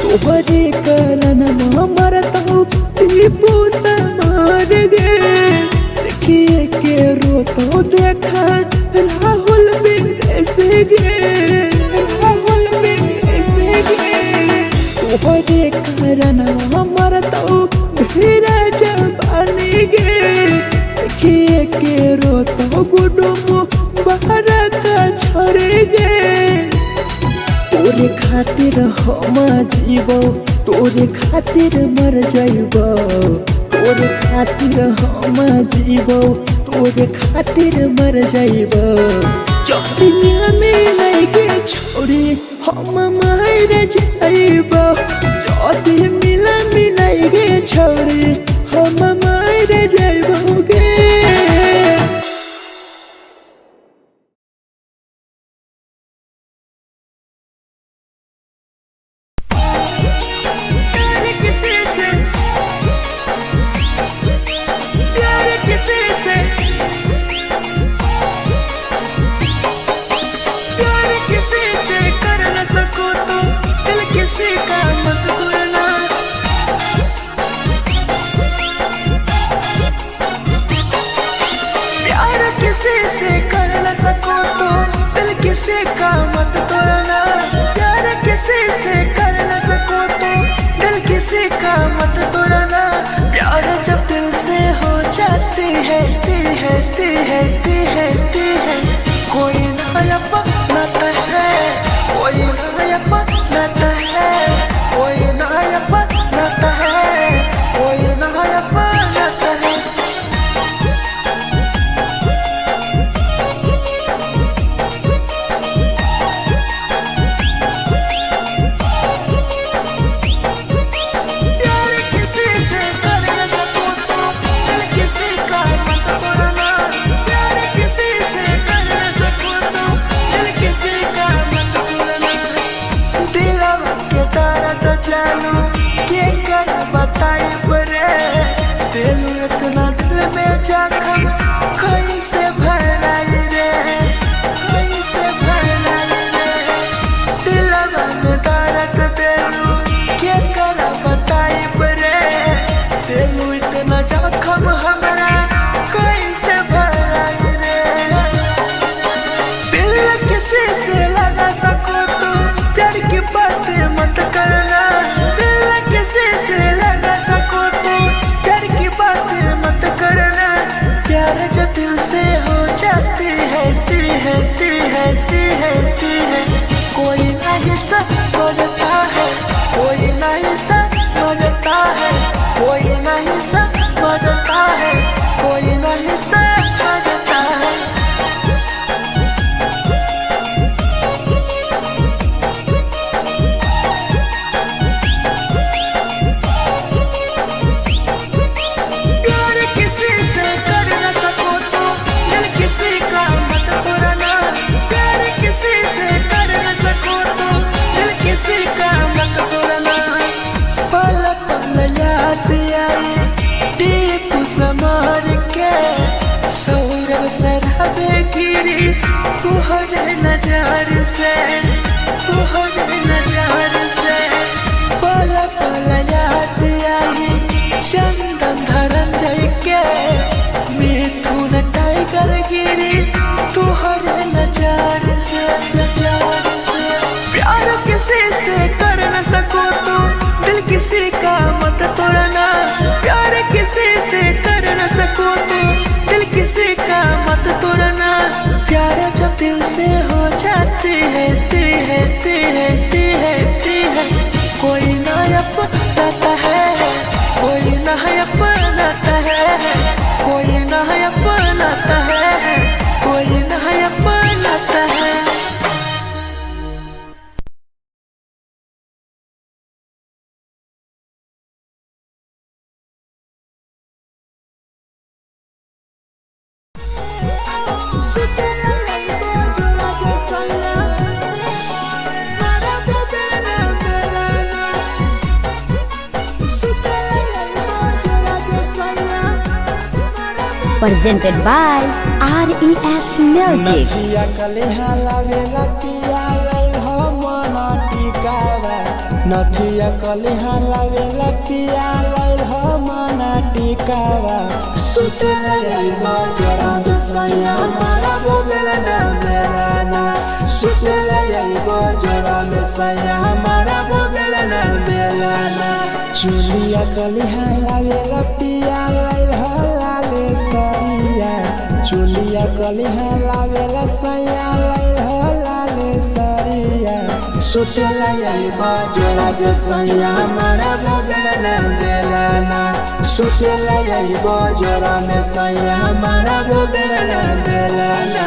Speaker 1: तोहरे करन मरत हूँ टीपू समार गे देखिए के रो तो देखा राहुल विदेश गे राहुल विदेश गे तोहरे कारण हमर तो भीरा जवानी गे देखिए के रो तो गुडुम बाहर का छोड़े गे तोरे खातिर हम जीवो तोरे खातिर मर जाइबो तोरे खातिर हम जीवो तोरे खातिर मर जाइबो चौथिया में लगे छोड़ी हम मार जाइबो चौथी मिला मिलाइगे छोड़ी हम मार जाइबो गे किसी का मत तोड़ना प्यार किसी से कर न सको तो दिल किसी का मत तोड़ना प्यार जब दिल से हो जाती है कोई नया बनाता है कोई नया बनाता है कोई नया बनाता है कोई नया बनाता है इतना दिल में जख्म कैसे भराई रे कैसे भराई रे दिलवा में दर्द देलू के कर बताई रे देलू इतना जख्म हमरा कैसे भराई रे दिल किसी से लगा सको तो प्यार की बातें मत करना दिल किसी से लगा सको तो प्यार की बातें मत करना प्यार जो दिल से हो जाती है कोई नहीं समझता है कोई नहीं समझता है कोई नहीं समझता है कोई नहीं समझता है समार के सौरभ सरहबे गिरी तुहरे नजार से पल पल याद आई चंदन धरंजय के मिथुन टाइगर गिरी तुहरे नजार से प्यार किसी से कर न सको तो दिल किसी का मत तोड़ना प्यार किसी से कर न सको तो दिल किसी का मत तोड़ना प्यार जब दिल से हो जाती है कोई नया बनाता है कोई नया बनाता है कोई नया बनाता है कोई नया बनाता है
Speaker 2: Presented by RES Music.
Speaker 1: नथिया कलिहा लावेला पिया लैल मना टिकावा सुते लैबा जोरा में सैया मारा बोलेला ना बेलाना सुते लैबा जोरा में सैया मारा बोलेला ना बेलाना चुलिया कलिहा लावेला पिया लैल लाले सरिया चुलिया कलिहा लावेला सैया लैल लाले सरिया सुते लैबा जोरा में सैया मारा बोलेला ना बेलाना सुते लैबा जोरा में सैया मारा बोलेला ना बेलाना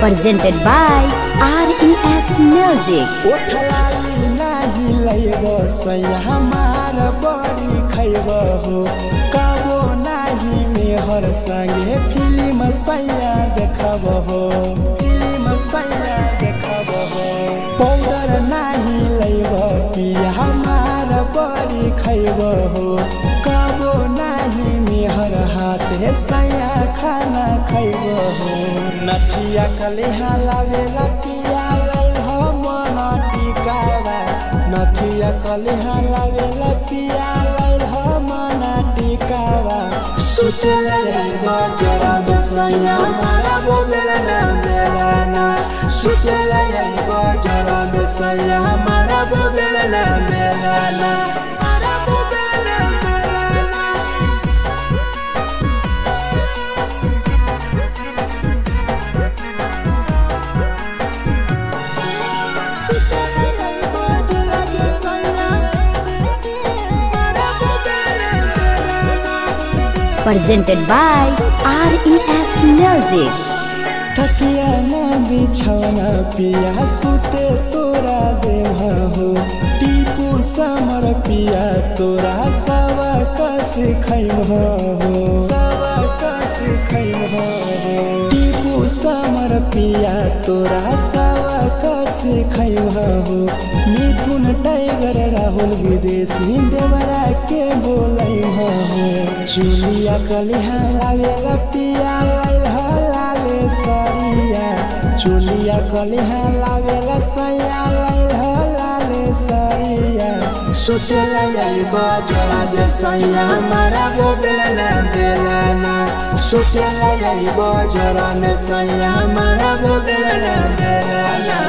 Speaker 2: Presented by RES Music.
Speaker 1: ओठलाली नाही लैबो सैया हमार बड़ी खैबो हो कबो नाही मेहर संगे फिल्म सैया देखबो हो फिल्म सैया देखबो हो पाउडर नाही लैबो पिया हमार बड़ी खैबो हो कबो नाही मेहर हाथे सैया खाना खैबो हो नथिया कलिहा लावेला पिया लैल मना टिकावा नथिया कलिहा लावेला पिया लैल मना टिकावा सुते लैबा जोरा में सैया मारा बोलेला ना बेलाना सुते लैबा जोरा में सैया मारा बोलेला ना बेलाना
Speaker 2: Presented by RES Music.
Speaker 1: तकिया ना बिछौना पिया सुते तोरा देवा हो टीपू समर पिया तोरा सवा कस खैबो हो सवा कस खैबो हो टीपू समर पिया तोरा सवा कस खैबो हो मिथुन टाइगर राहुल विदेशी देवरा के बोलै हो चुलिया कलिहा लावेला पिया लाले सरिया चुलिया कलिहा लावेला सैया लाले सरिया सुते लैबा जोरा में सैया मारा बोलेला ना बेलाना सुते लैबा जोरा में सैया मारा बोलेला ना बेलाना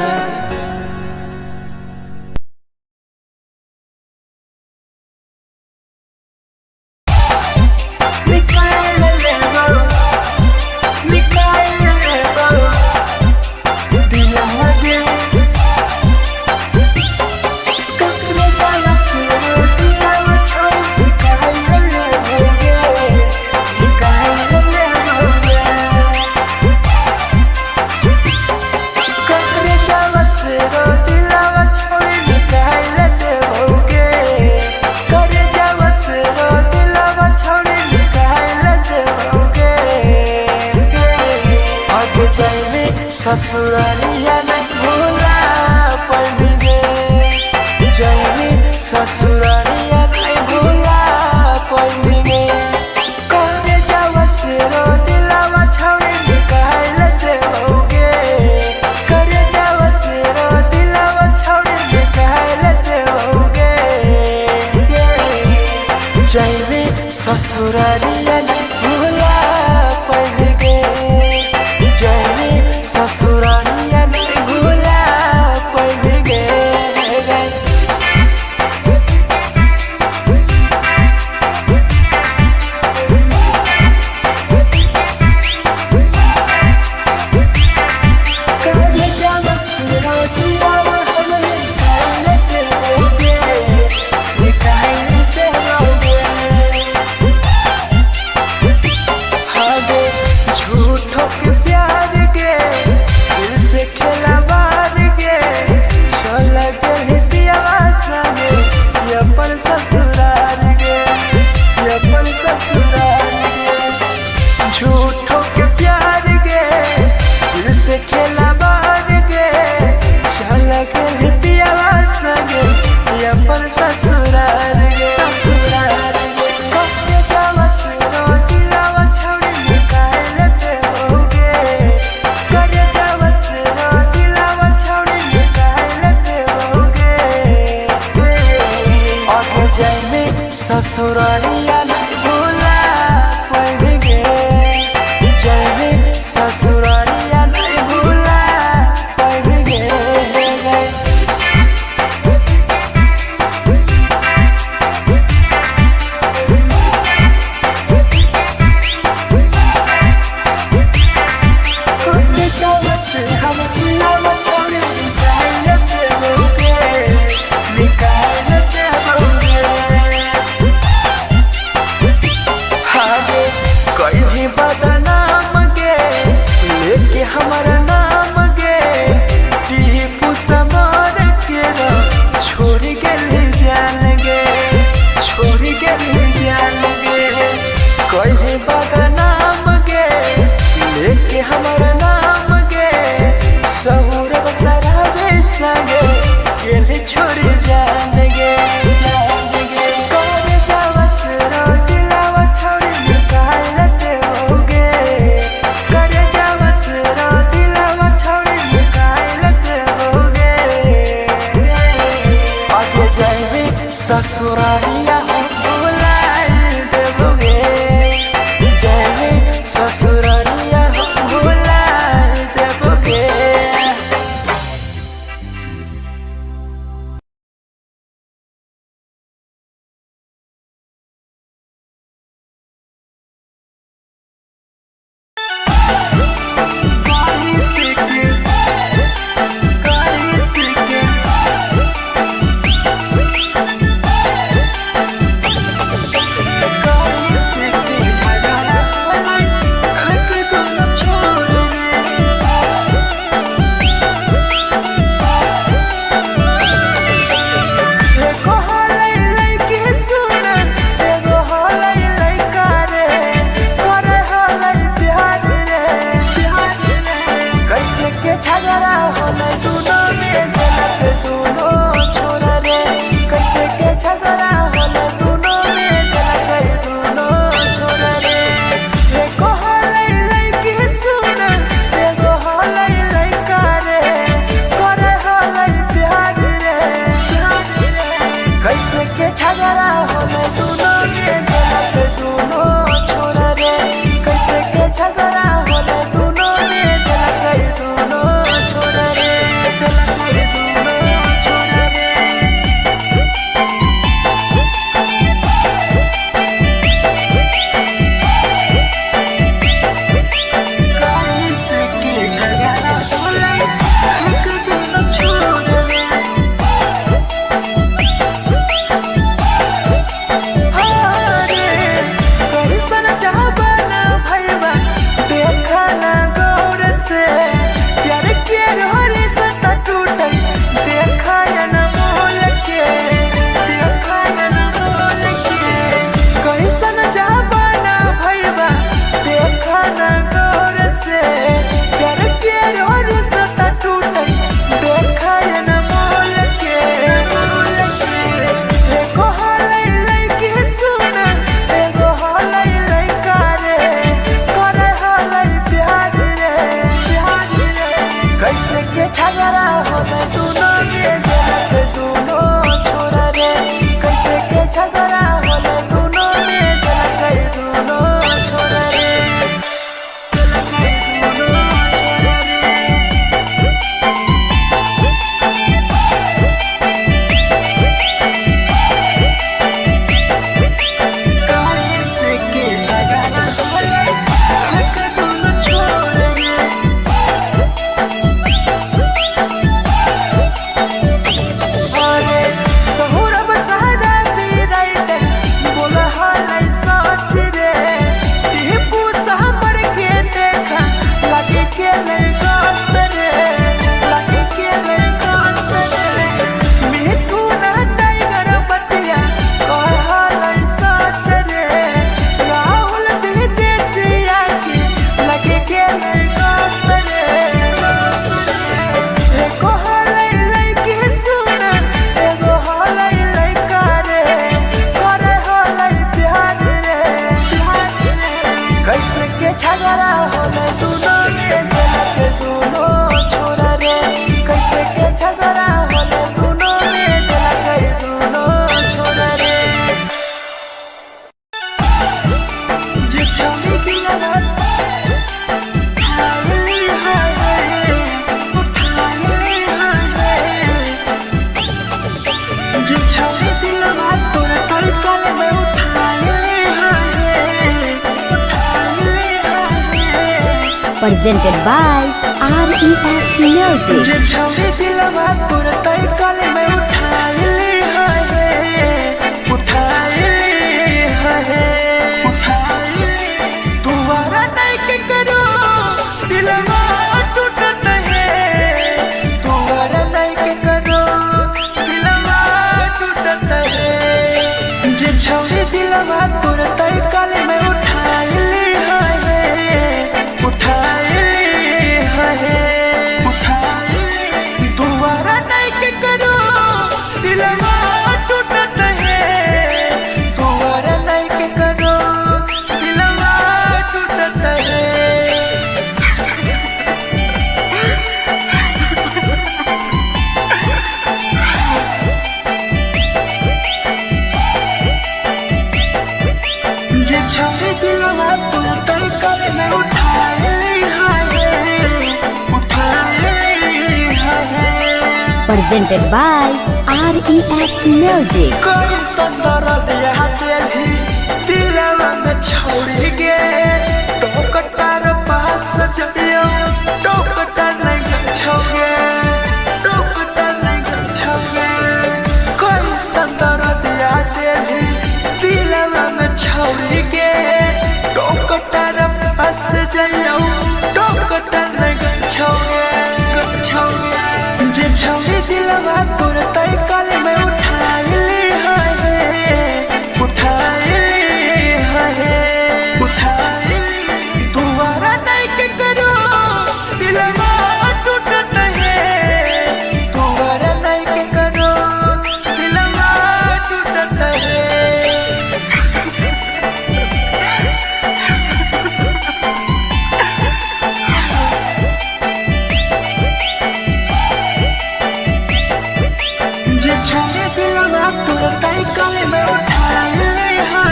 Speaker 1: ससुरालिया नहीं भूला पड़ेंगे जाएंगे ससुरालिया नहीं भूला पड़ेंगे करे जावा से रो दिलावा छोड़े निकाल लेते होगे करे जावा से रो दिलावा छोड़े निकाल लेते होगे जाएंगे ससुरालिया नहीं भूला पड़ेंगे ससुरालिया नहीं भूला पड़ेंगे ससुरालिया नहीं भूला पाएंगे, जाएंगे ससुरालिया नहीं भूला पाएंगे। हमारा नाम गे टीपू समर के छोड़ गए जान गे, छोड़ गए जान गे। कहीं बदनाम गे लेके हमारा नाम गे, सहूर बसरावे संगे के छोड़ जान गे। ससुरालिया भूला देबोगे, जाएंगे ससुरालिया भूला देबोगे।
Speaker 2: presented by RES Music.
Speaker 1: जे छौरी दिलवा तोर तई कल में उठाइली है तुम्हारा नहीं के करो दिलवा टूटत है तुम्हारा नहीं के करो दिलवा टूटत है जे छौरी दिलवा तोर तई कल में उठाइली है तुम्हारा नहीं के करो दिलवा टूटत है तुम्हारा नहीं के करो दिलवा टूटत है जे छवि दिलवा तुम तई कर में उठाइली है
Speaker 2: Presented by RES Music.
Speaker 1: कोई संदर दिया तेरी दिलवा में छोड़ी गे टोकटार पास जइयो टोकटार नहीं छोगे टोकटार नहीं छोगे कोई संदर दिया तेरी दिलवा में छोड़ी गे टोकटार पास जइयो टोकटार नहीं छोगे जे छवि दिलवा तोर तई कल में उठाइली है तुम्हारा नहीं के करो दिलवा टूटत है तुम्हारा नहीं के करो दिलवा टूटत है जे छवि दिलवा तोर तई कल में उठाइली है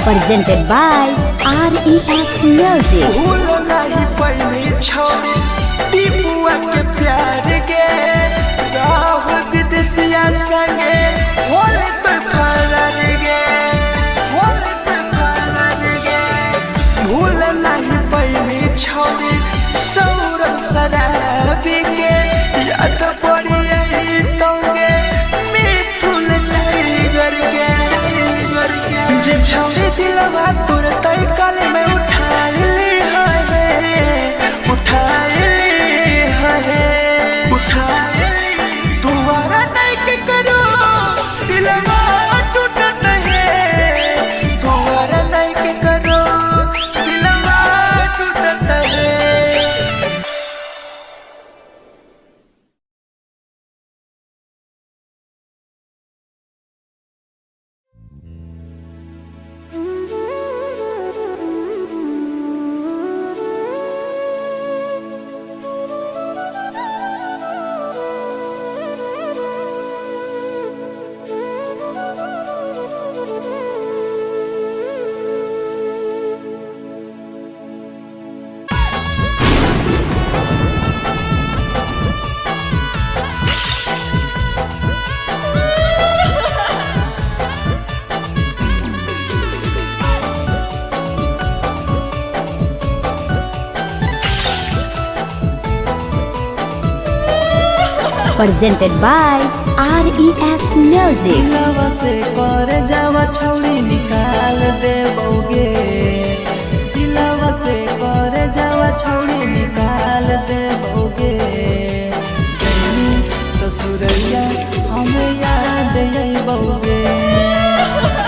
Speaker 2: Presented by RES Music.
Speaker 1: भूल नहीं पहली छोड़ी टीपुआ के प्यार गे राहुल विदेशिया संगे होले तो फरार गे भूल नहीं पहली छोड़ी सौरभ शराबी के याद पड़ी यही तोगे मिथुन टाइगर के जे छवि दिलवा तोर तई कल में उठाइली है तुम्हारा नहीं के करो दिलवा टूटत है तुम्हारा नहीं के करो दिलवा टूटत है
Speaker 2: Presented by RES Music.
Speaker 1: दिलवा से कर जावा छौड़ी निकाल देबोगे दिलवा से कर जावा छौड़ी निकाल देबोगे जैनी ससुरैया हमें याद अइबोगे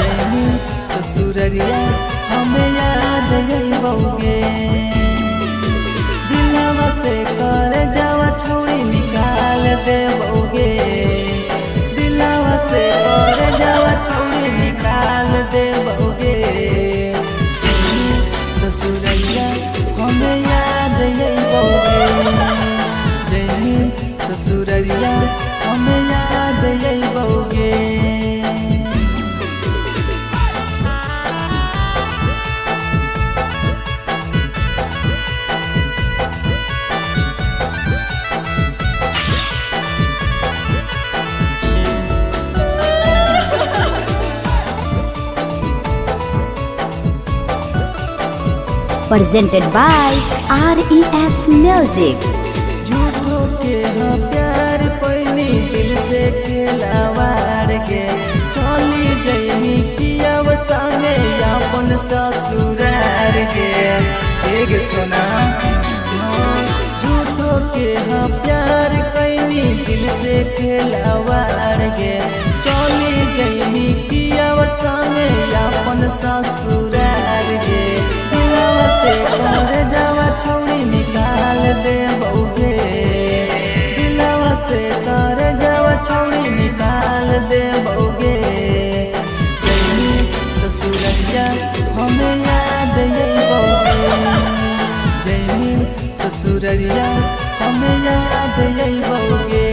Speaker 1: जैनी ससुरैया हमें याद अइबोगे दिलवा से कर जावा छौड़ी निकाल देबोगे दिलवा से कर जावा छौड़ी निकाल देबोगे ससुरैया हमें याद अइबोगे जैनी ससुरैया हमें याद अइबोगे
Speaker 2: presented by RES Music.
Speaker 1: झूठो के हाँ प्यार पैनी दिल से खिलावार के चली जैनी किया संगे अपन ससुरार के एक सुना झूठो के हाँ प्यार कैनी दिल से खिलावार के चली जैनी किया संगे अपन ससुरार के दिलवा से घर जावा छौड़ी निकाल दे बउगे दिलवा से घर जावा छौड़ी निकाल दे बउगे जैनी ससुरैया हमें याद यही बउगे जैनी ससुरैया हमें याद यही बउगे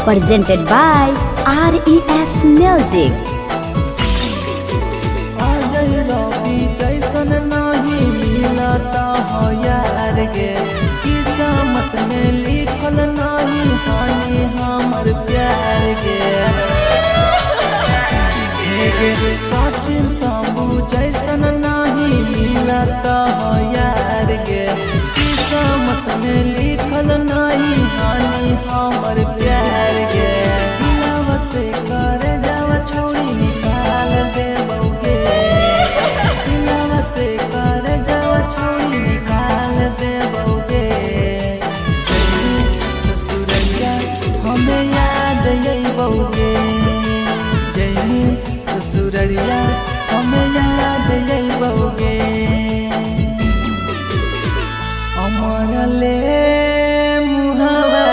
Speaker 2: Presented by RES Music.
Speaker 1: Ajay रवि जैसन नहीं मिलता हो यार गे किस्मत में लिखल नहीं हानि हमर प्यार गे सचिन शंभू जैसन नहीं मिलता हो यार गे किस्मत में लिखल नहीं हानि हमर प्यार गे दिलवा से कर जावा छौड़ी निकाल दे बउगे दिलवा से कर जावा छौड़ी निकाल दे बउगे ससुरैया हमें याद यही बउगे जैनी ससुरैया हमें याद यही बउगे अमर ले मुहावा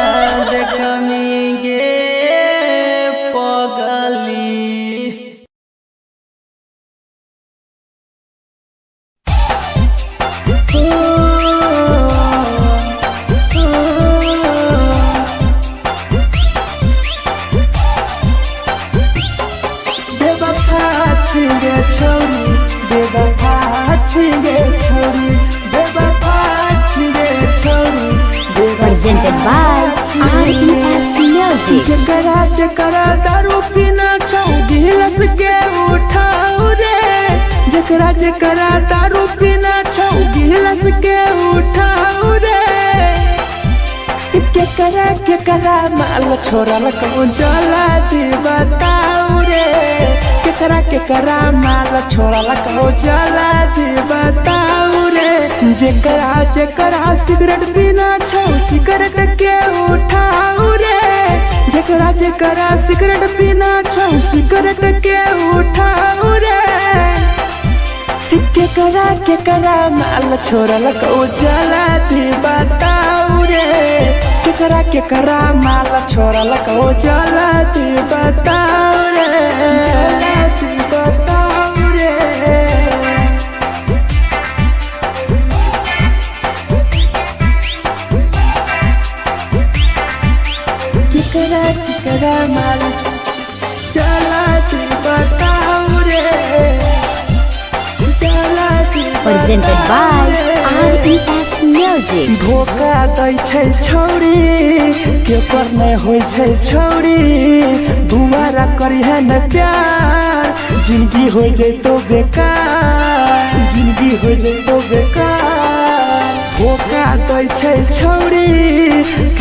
Speaker 1: देखमी गे पगली बेवफा छिगे छोरी बेवफा छिगे छोरी बेवफा छिगे छोरी
Speaker 2: Presented by RES Music.
Speaker 1: जकरा जकरा दारू पीना छौ गिलास के उठाऊ रे जकरा जकरा दारू पीना छौ गिलास के उठाऊ रे केकरा केकरा माल छोड़ल कहूँ जला दी बताऊ रे केकरा केकरा माल छोड़ल कहूँ जला दी बताऊ रे जेकरा जेकरा सिगरेट पीना छौ सिगरेट के उठाऊ रे जेकरा जेकरा सिगरेट पीना छौ सिगरेट के उठाऊ रे केकरा केकरा माल छोड़ल कहूँ जला दी बताऊ रे केकरा केकरा माल छोड़ल कहूँ जला दी बताऊ रे जला दी बताऊ रे केकरा केकरा माल जला दी बताऊ रे जला दी
Speaker 2: Presented by RES Music.
Speaker 1: धोखा दै छै छौड़ी केकर नहीं होय छै छौड़ी दुबारा करिहे न प्यार जिंदगी हो जैतो बेकार जिंदगी हो जैतो बेकार धोखा दै छै छौड़ी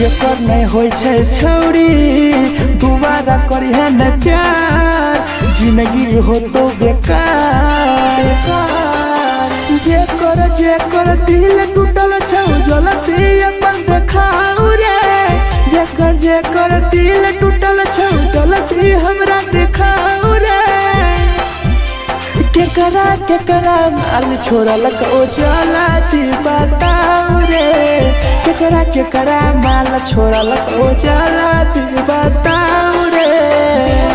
Speaker 1: केकर नहीं होय छै छौड़ी दुबारा करिहे न प्यार जिंदगी हो तो बेकार जेकर दिल टूटल छौ जलती अपन देखाऊ रे जेकर दिल टूटल छौ जलती हमरा देखाऊ रे केकरा केकरा माल छोड़ल को जलती बताऊ रे केकरा केकरा माल छोड़ल को जलती बताऊ रे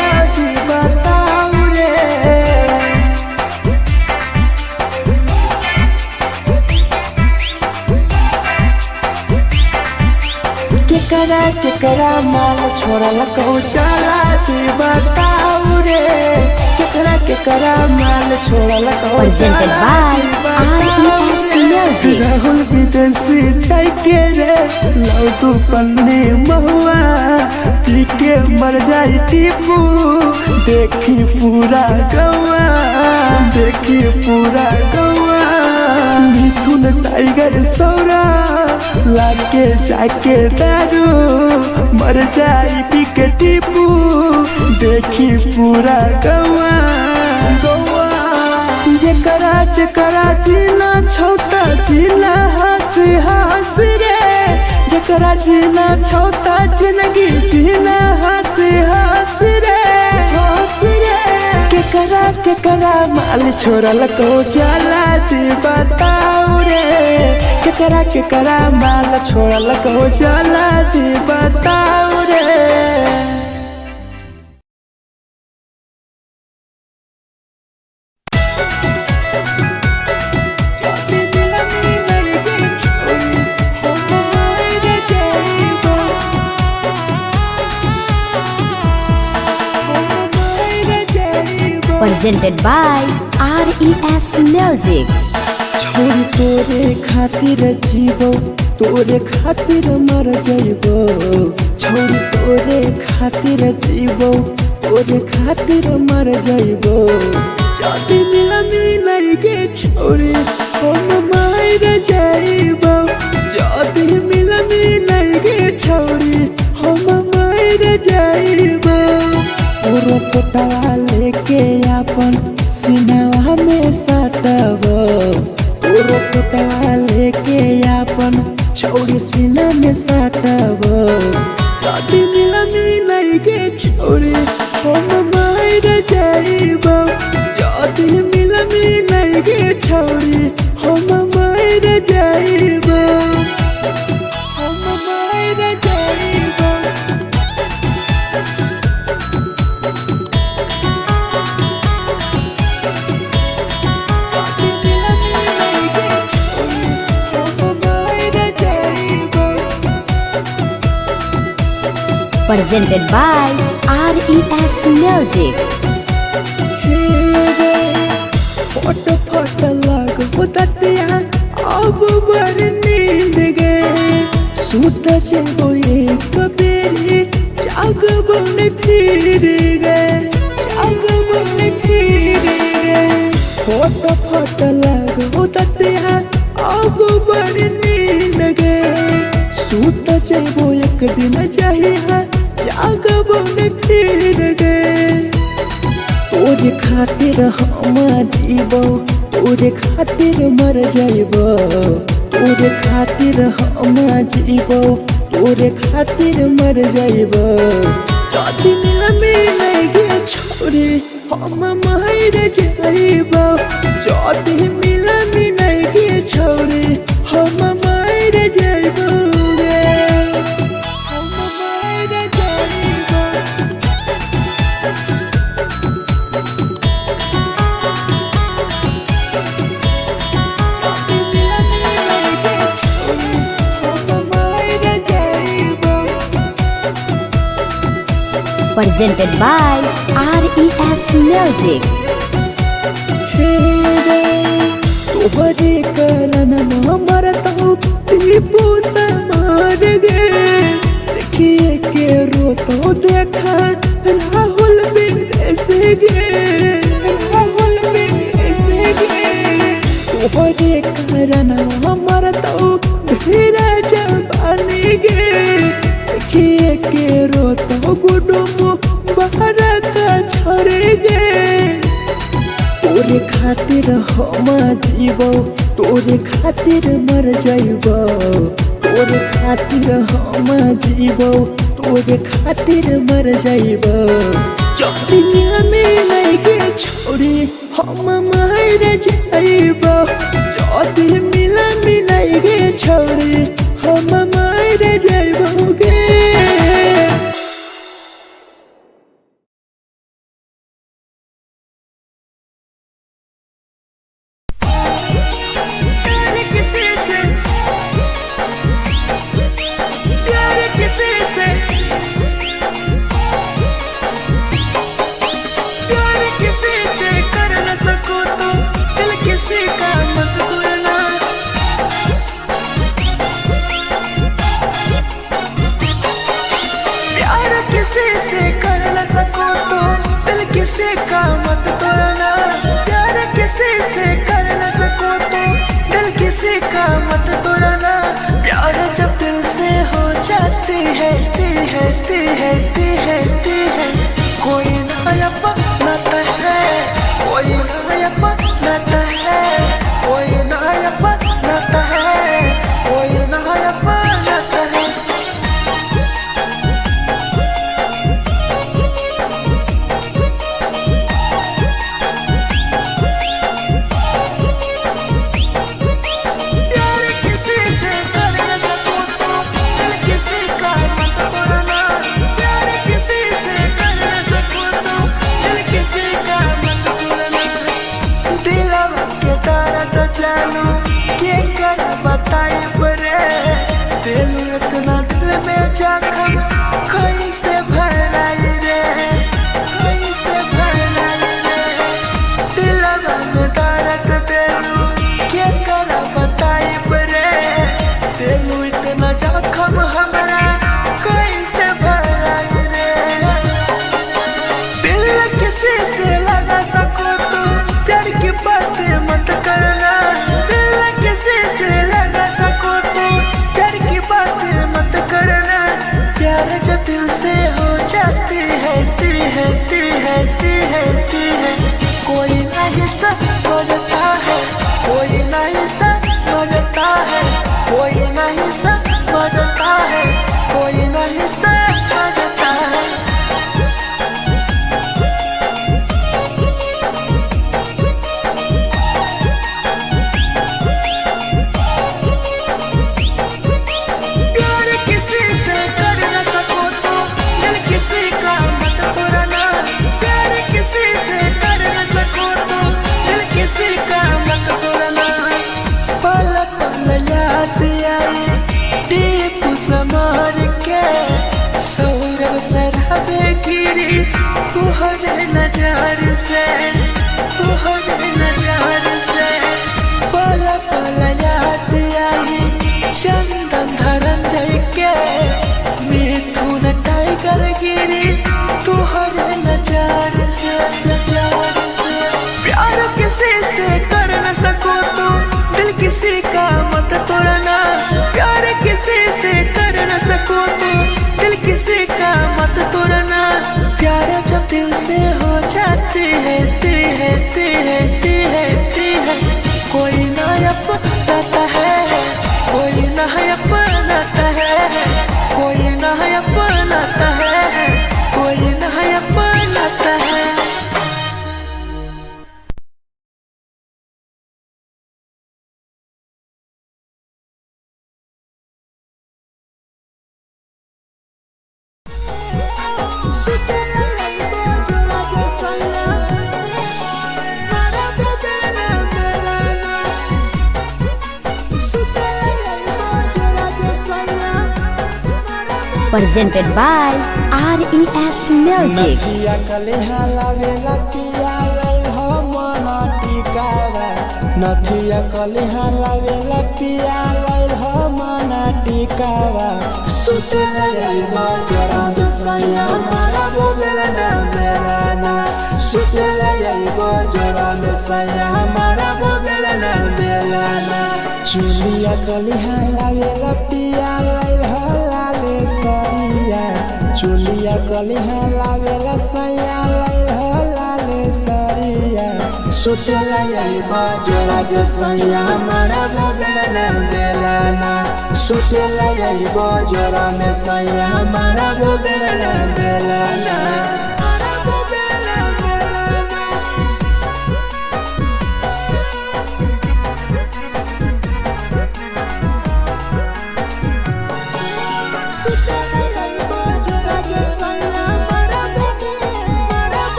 Speaker 1: जलती बताऊ रे केकरा केकरा माल छोड़ल को जलती बताऊ रे केकरा केकरा माल छोड़ल को
Speaker 2: Presented by RES Music.
Speaker 1: Rahul विदेशी छाई के रे लौ तू पन्नी महुआ पी के मर जाई टीपू देखी पूरा गौआ देखी पूरा गौआ मिथुन टाइगर सौरा लाके जाके दारू मर जाई पी के टीपू देखी पूरा गौआ गौआ जेकरा जेकरा जीना छोटा जीना हंसी हंसी रे जेकरा जीना छोटा जिंदगी जीना हंसी हंसी रे हंसी रे केकरा केकरा माल छोड़ल को जाला जी बताओ रे केकरा केकरा माल छोड़ल को जाला जी बताओ रे।
Speaker 2: Presented by RES Music.
Speaker 1: छोड़ तोरे खातिर जीवो तोरे खातिर मर जाइबो छोड़ तोरे खातिर जीवो तोरे खातिर मर जाइबो जाति मिला मिलाई के छोड़ी हम मार जाइबो जाति मिला मिलाई के छोड़ी हम मार जाइबो पूरा पोटवा लेके अपन सीनावा में सटबो पूरा पोटवा लेके अपन छौड़ी सीना में सटबो जाति मिला मिलाई के छोड़ी हम मार जाइबो जाति मिला मिलाई के छोड़ी हम मार जाइबो हम मार जाइबो।
Speaker 2: Presented by RES Music.
Speaker 1: फोट फोट लग बुततिया अब बर नींद गए सूत जेबो एक बेरी जागबो ने फिर गए जागबो ने फिर गए फोट फोट लग बुततिया अब बर नींद गए सूत जेबो एक दिन चाहिए जागबो ने फिर गए तोरे खातिर हम जीवो तोरे खातिर मर जाइबो तोरे खातिर हम जीवो तोरे खातिर मर जाइबो जाति मिला मिलाई के छोड़ी हम मार जाइबो जाति मिला मिलाई के छोड़ी हम मार जाइबो हम मार जाइबो।
Speaker 2: Presented by RES Music.
Speaker 1: तोहरे करन मरत हूँ टीपू समार गे देखिए के रोतो देखा राहुल विदेश गे राहुल विदेश गे तोहरे करन मरत हूँ धीरे जवानी गे देखिए के रोतो गुडुम बाहर का छोड़ गे तोरे खातिर हम जीवो तोरे खातिर मर जाइबो तोरे खातिर हम जीवो तोरे खातिर मर जाइबो जाति मिलाई के छोड़ी हम मार जाइबो जाति मिला मिलाई के छोड़ी हम मार जाइबो गे। जानू के कर बताई बरे दिल इतना दिल में जखम कैसे भराई रे कैसे भराई रे दिलवा में दर्द देलू के कर बताई बरे दिल इतना जखम हमरा कैसे भराई रे दिल किसी से लगा सको तो प्यार की बातें मत करना दिल किसी से लगा सको तो प्यार की बातें मत करना प्यार जो दिल से हो जाती है कोई नहीं समझता है कोई नहीं समझता है कोई नहीं समझता है कोई नहीं समझता है समार के सौरभ शराबे गिरी तुहरे नजर से पल पल याद आई चंदन धरंजय के मिथुन टाइगर गिरी तुहरे नजर से प्यार किसी से कर न सको तो दिल किसी का मत तोड़ना प्यार किसी से कर न सको तो दिल किसी का मत तोड़ना प्यार जब दिल से हो जाती है कोई ना अपनाता है कोई ना अपनाता है कोई ना अपनाता है कोई ना अपनाता है
Speaker 2: Presented by RES Music.
Speaker 1: नदिया कलिहा लावेला पिया लई हो मना टिकावा नदिया कलिहा लावेला पिया लई हो मना टिकावा सुतला लईबा जरा दसया मारा बोलेला ना बेलाना सुतला लईबा जरा दसया मारा बोलेला ना बेलाना चुलिया कलिहा लावेला पिया लई हो लाले सरिया चुलिया कलिहा लावेला सैया लई हो लाले सरिया सुतला लईबा जरा दसया मारा बोलेला ना बेलाना सुतला लईबा जरा में सैया मारा बोलेला ना बेलाना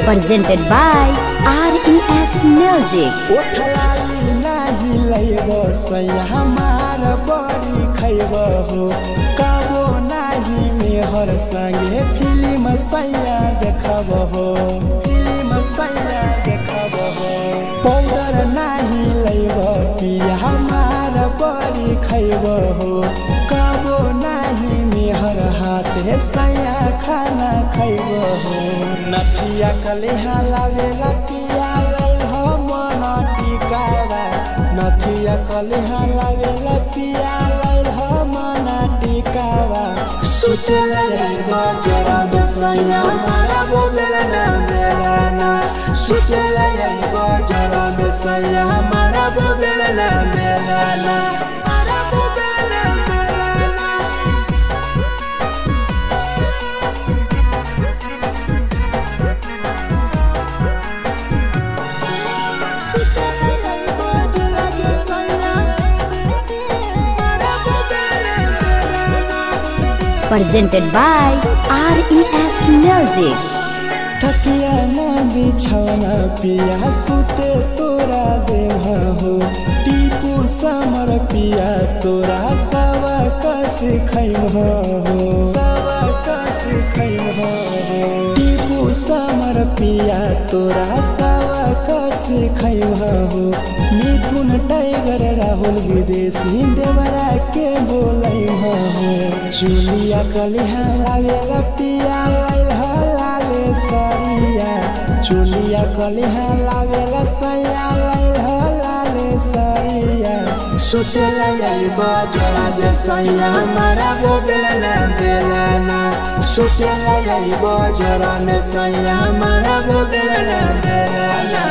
Speaker 2: Presented by RES Music.
Speaker 1: ओठलाली नाही लईबो सैया हमार बड़ी खैबो हो काबो नाही मेहर संगे फिल्म सैया देखबो हो पाउडर नाही लईबो पिया हमार बड़ी खैबो हो काबो नाही मेहर हाथ सैया खाना खैबो हो नथिया कलिहा लावेला पिया लई हो मना टिकावा नथिया कलिहा लावेला पिया लई हो मना टिकावा सुतला लईबा जरा दसया मारा बोलेला ना बेलाना सुतला लईबा जरा दसया मारा बोलेला ना बेलाना
Speaker 2: Presented by RES Music.
Speaker 1: तकिया ना बिछौना पिया सुते तोरा देवा हो टीपू समर पिया तोरा सवा कस खैम हो सवा कस खैम हो टीपू समर पिया तोरा सवा कस खैम हो मिथुन टाइगर राहुल विदेशी देवरा के बोलै हो चुलिया कलिहा लावेला पिया लाले सरिया चुलिया कलिहा लावेला सैया लाले सरिया सुतेला गई बजरा जे सैया मारा वो बेला बेलाना सुतेला गई बजरा में सैया मारा वो बेला बेलाना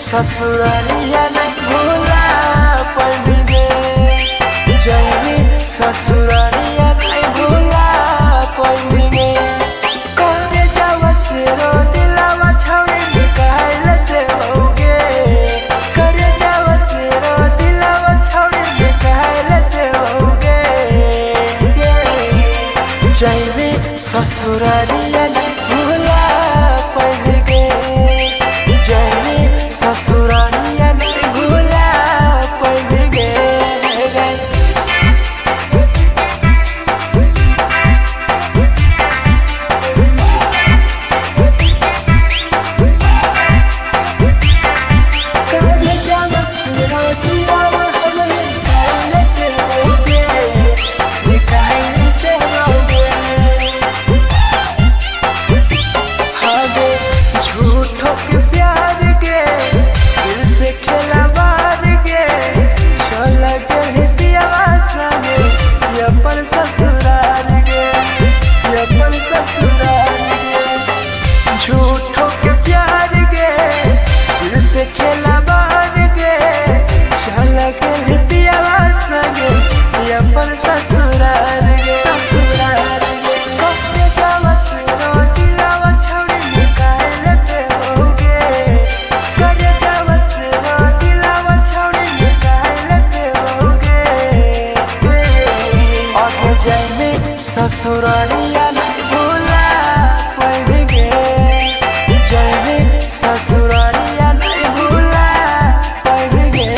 Speaker 1: ससुरालिया नहीं भूला पड़ेंगे जैनी ससुरालिया नहीं भूला पड़ेंगे करे जावा से रो दिलावा छावे निकाल देओगे करे जावा से रो दिलावा छावे निकाल देओगे जैनी ससुरालिया नहीं भूला पड़ेंगे ससुरालिया नहीं भूला पड़ेंगे झूठों के प्यार के दिल से खेला मार के चला गए दियावासा में अपन ससुराल के अपन ससुराल के झूठों के प्यार के दिल से खेला मार के चला गए दियावासा में अपन ससुराल के ससुराल ससुरालिया नहीं भूला पड़ेंगे जैनी ससुरालिया नहीं भूला पड़ेंगे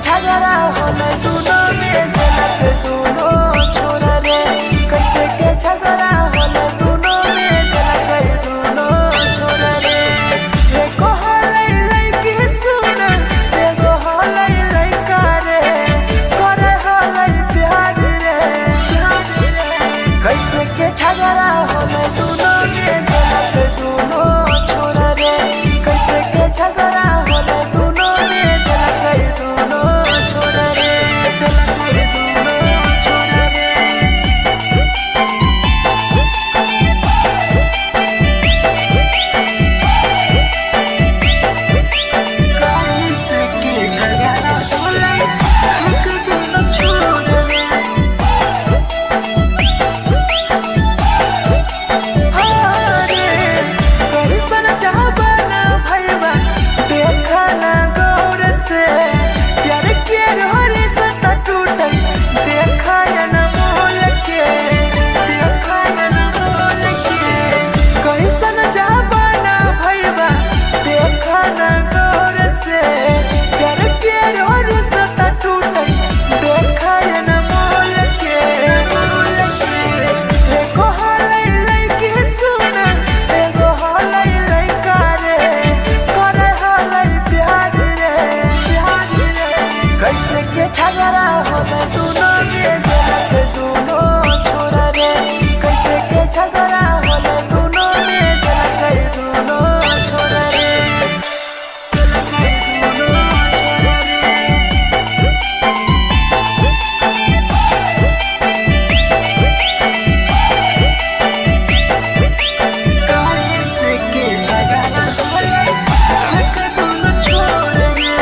Speaker 1: झगड़ा होले दोनों में झलक दोनों छोरा रे कैसे के झगड़ा होले दोनों में झलक दोनों छोरा रे एको होले लड़की सुन एगो होले लड़का रे करे होले प्यार रे कैसे के झगड़ा होले दोनों में झलक दोनों छोरा रे कैसे के झगड़ा होले दोनों में झलक दोनों छोरा रे झलक दोनों छोरा रे कैसे के झगड़ा होले दोनों छोरा रे झगड़ा होले दोनों में झलक दोनों छोरा रे कैसे के झगड़ा होले दोनों में झलक दोनों छोरा रे झलक दोनों छोरा रे कैसे के झगड़ा होले दोनों छोरा रे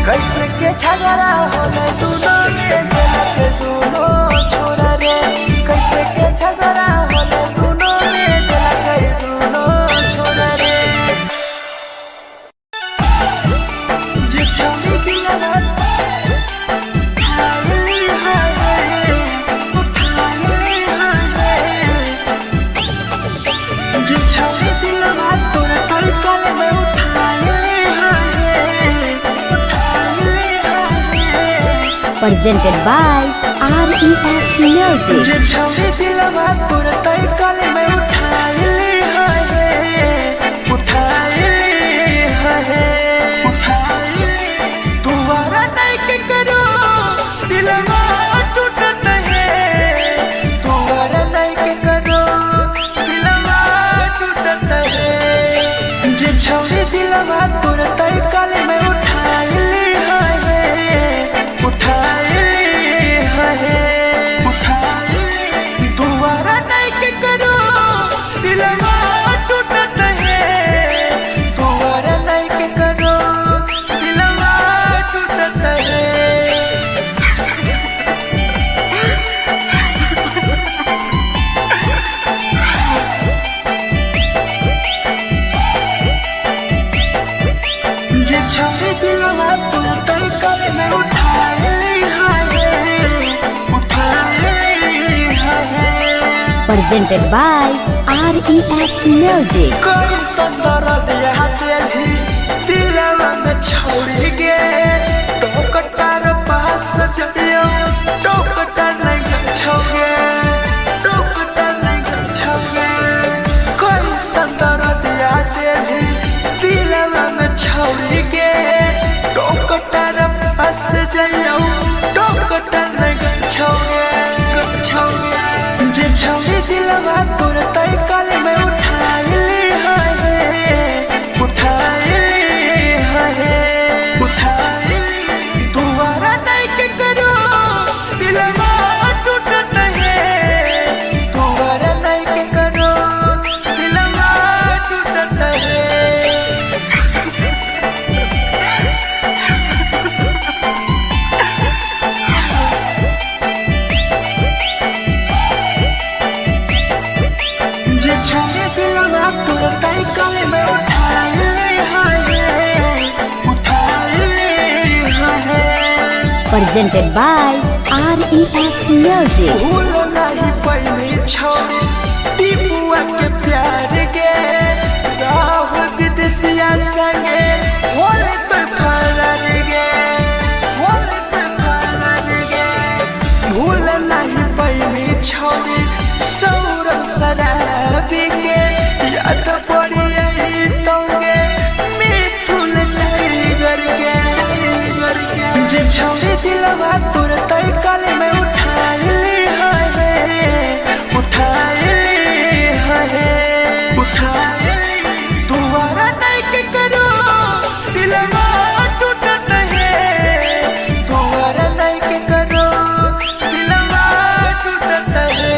Speaker 1: कैसे के झगड़ा होले दोनों में झलक दोनों छोरा रे कैसे के झगड़ा होले दोनों में झलक दोनों छोरा रे जे छौरी दिलवा उठाई हाय जे छौरी दिलवा तोर तलकल में उठाई
Speaker 2: presented by RES Music.
Speaker 1: जे छौरी दिलवा तोर तलकल में उठाई तुम्हारा नहीं के करो दिलवा टूटत है तुम्हारा नहीं के करो दिलवा टूटत है जे छौरी दिलवा तोर तलकल में उठाई तुम्हारा नहीं के करो दिलवा टूटत है तुम्हारा नहीं के करो दिलवा टूटत है जे छौरी दिलवा तोर तलकल में उठाई
Speaker 2: Presented by RES Music.
Speaker 1: कोई संदर दिया तेरी दिलवा में छोड़ गे टोकटार पास जइयो टोकटार नहीं छोगे टोकटार नहीं छोगे कोई संदर दिया तेरी दिलवा में छोड़ गे टोकटार पास जइयो टोकटार नहीं छोगे जे छौरी दिलवा तोर तलकल में उठाई तुम्हारा नहीं के करो
Speaker 2: Presented by RES Music.
Speaker 1: भूल नहीं पहली छौरी टीपुआ के प्यार गे राह विदेशिया संगे होले पे फरार गे होले पे फरार गे भूल नहीं पहली छौरी सौरभ शराबी गे याद पड़ी यही तोगे मिथुन टाइगर गे जे छौरी दिलवा तुरंत कल में उठा ली तुम्हारा नहीं के करो दिलवा टूटत है तुम्हारा नहीं के करो दिलवा टूटत है।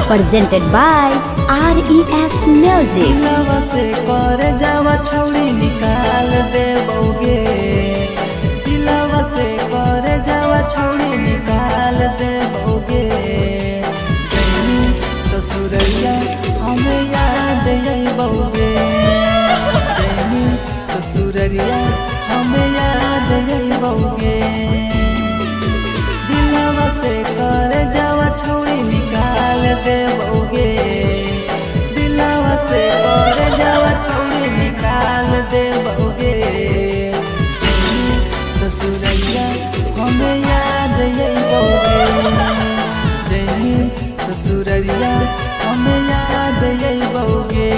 Speaker 2: Presented by RES Music.
Speaker 1: दिलवा से कर जावा छौड़ी निकाल देबोगे दिलवा से कर जावा छौड़ी निकाल देबोगे जैनी ससुरैया हमें याद अइबोगे जैनी ससुरैया हमें याद अइबोगे दिलवा से कर जावा छौड़ी निकाल देबोगे दिलवा से कर जावा छौड़ी निकाल देबोगे ससुरैया हमें याद अइबोगे जैनी ससुरैया हमें याद अइबोगे।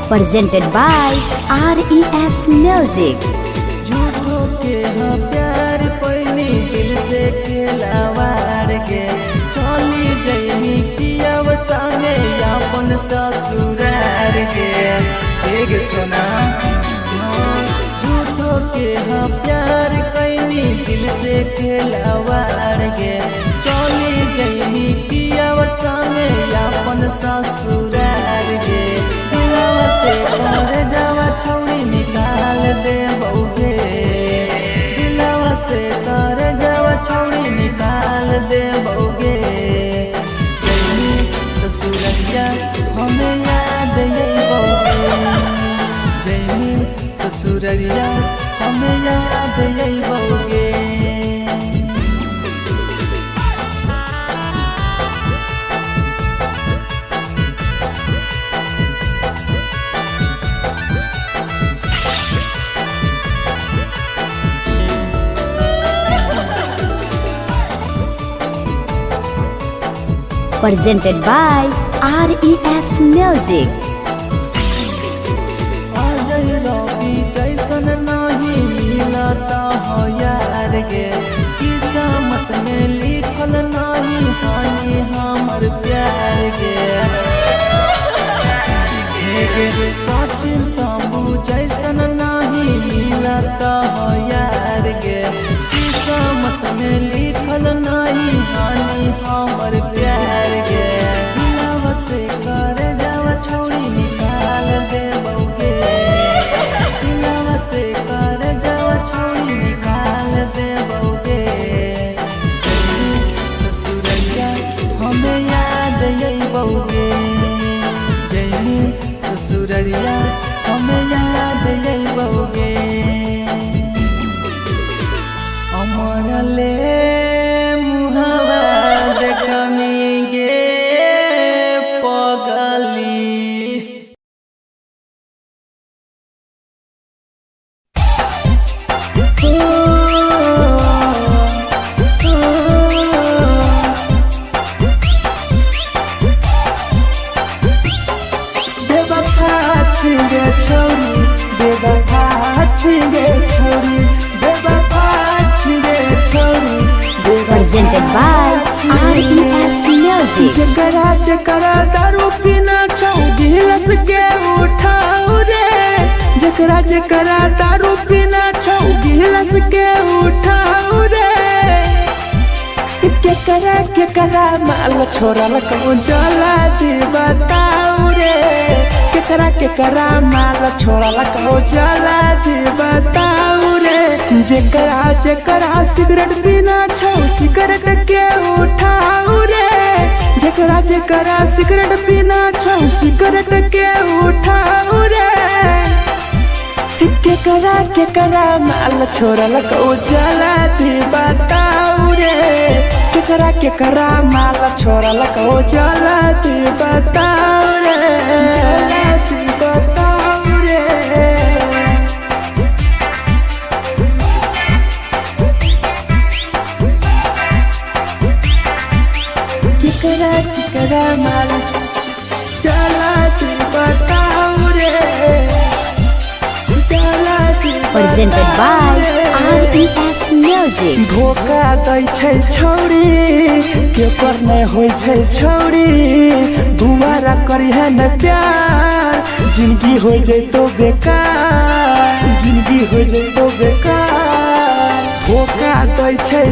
Speaker 2: Presented by RES Music.
Speaker 1: झूठो के हाँ प्यार पैनी दिल से खिलावार के चली जैनी कियाव संगे अपन ससुरार के एक सोना झूठो के हाँ प्यार कैनी दिल से खिलावार के चली जैनी कियाव संगे अपन ससुरार के दिलवा से कर जावा छौड़ी निकाल देबोगे दिलवा से कर जावा छौड़ी निकाल देबोगे जैनी ससुरैया हमें याद अइबोगे जैनी ससुरैया हमें याद अइबोगे।
Speaker 2: Presented by RES Music.
Speaker 1: जैसन नहीं मिलता हो यार गे किस्मत में लिखल नहीं हानि हमर प्यार गे सचिन शंभू जैसन नहीं मिलता हो यार गे किस्मत में लिखल नहीं हानि हमर प्यार गे दिलवा से कर जावा छौड़ी छिंगे छोरी बेवफा छिंगे छोरी बेवफा छिंगे छोरी
Speaker 2: Presented by RES Music.
Speaker 1: जकरा जकरा दारू पीना छौ गिलास के उठाओ रे जकरा जकरा दारू पीना छौ गिलास के उठाओ रे केकरा माल छोड़ल कहूँ जला दी बताओ रे केकरा माल छोड़ल कहूँ जला दी बताओ रे जकरा सिगरेट पीना छौ सिगरेट के उठाओ रे जकरा सिगरेट पीना छौ सिगरेट के उठाओ रे केकरा माल छोड़ल कहूँ जला दी बताओ रे केकरा माल छोड़ल कहूँ जला दी बताओ रे जला दी बताओ रे केकरा माल जला दी बताओ रे जला दी
Speaker 2: Presented by RES Music.
Speaker 1: धोखा दै छै छौरी केकर नहीं होय छै छौरी दुबारा करी है न प्यार जिंदगी हो जैतो बेकार जिंदगी हो जैतो बेकार धोखा दै छै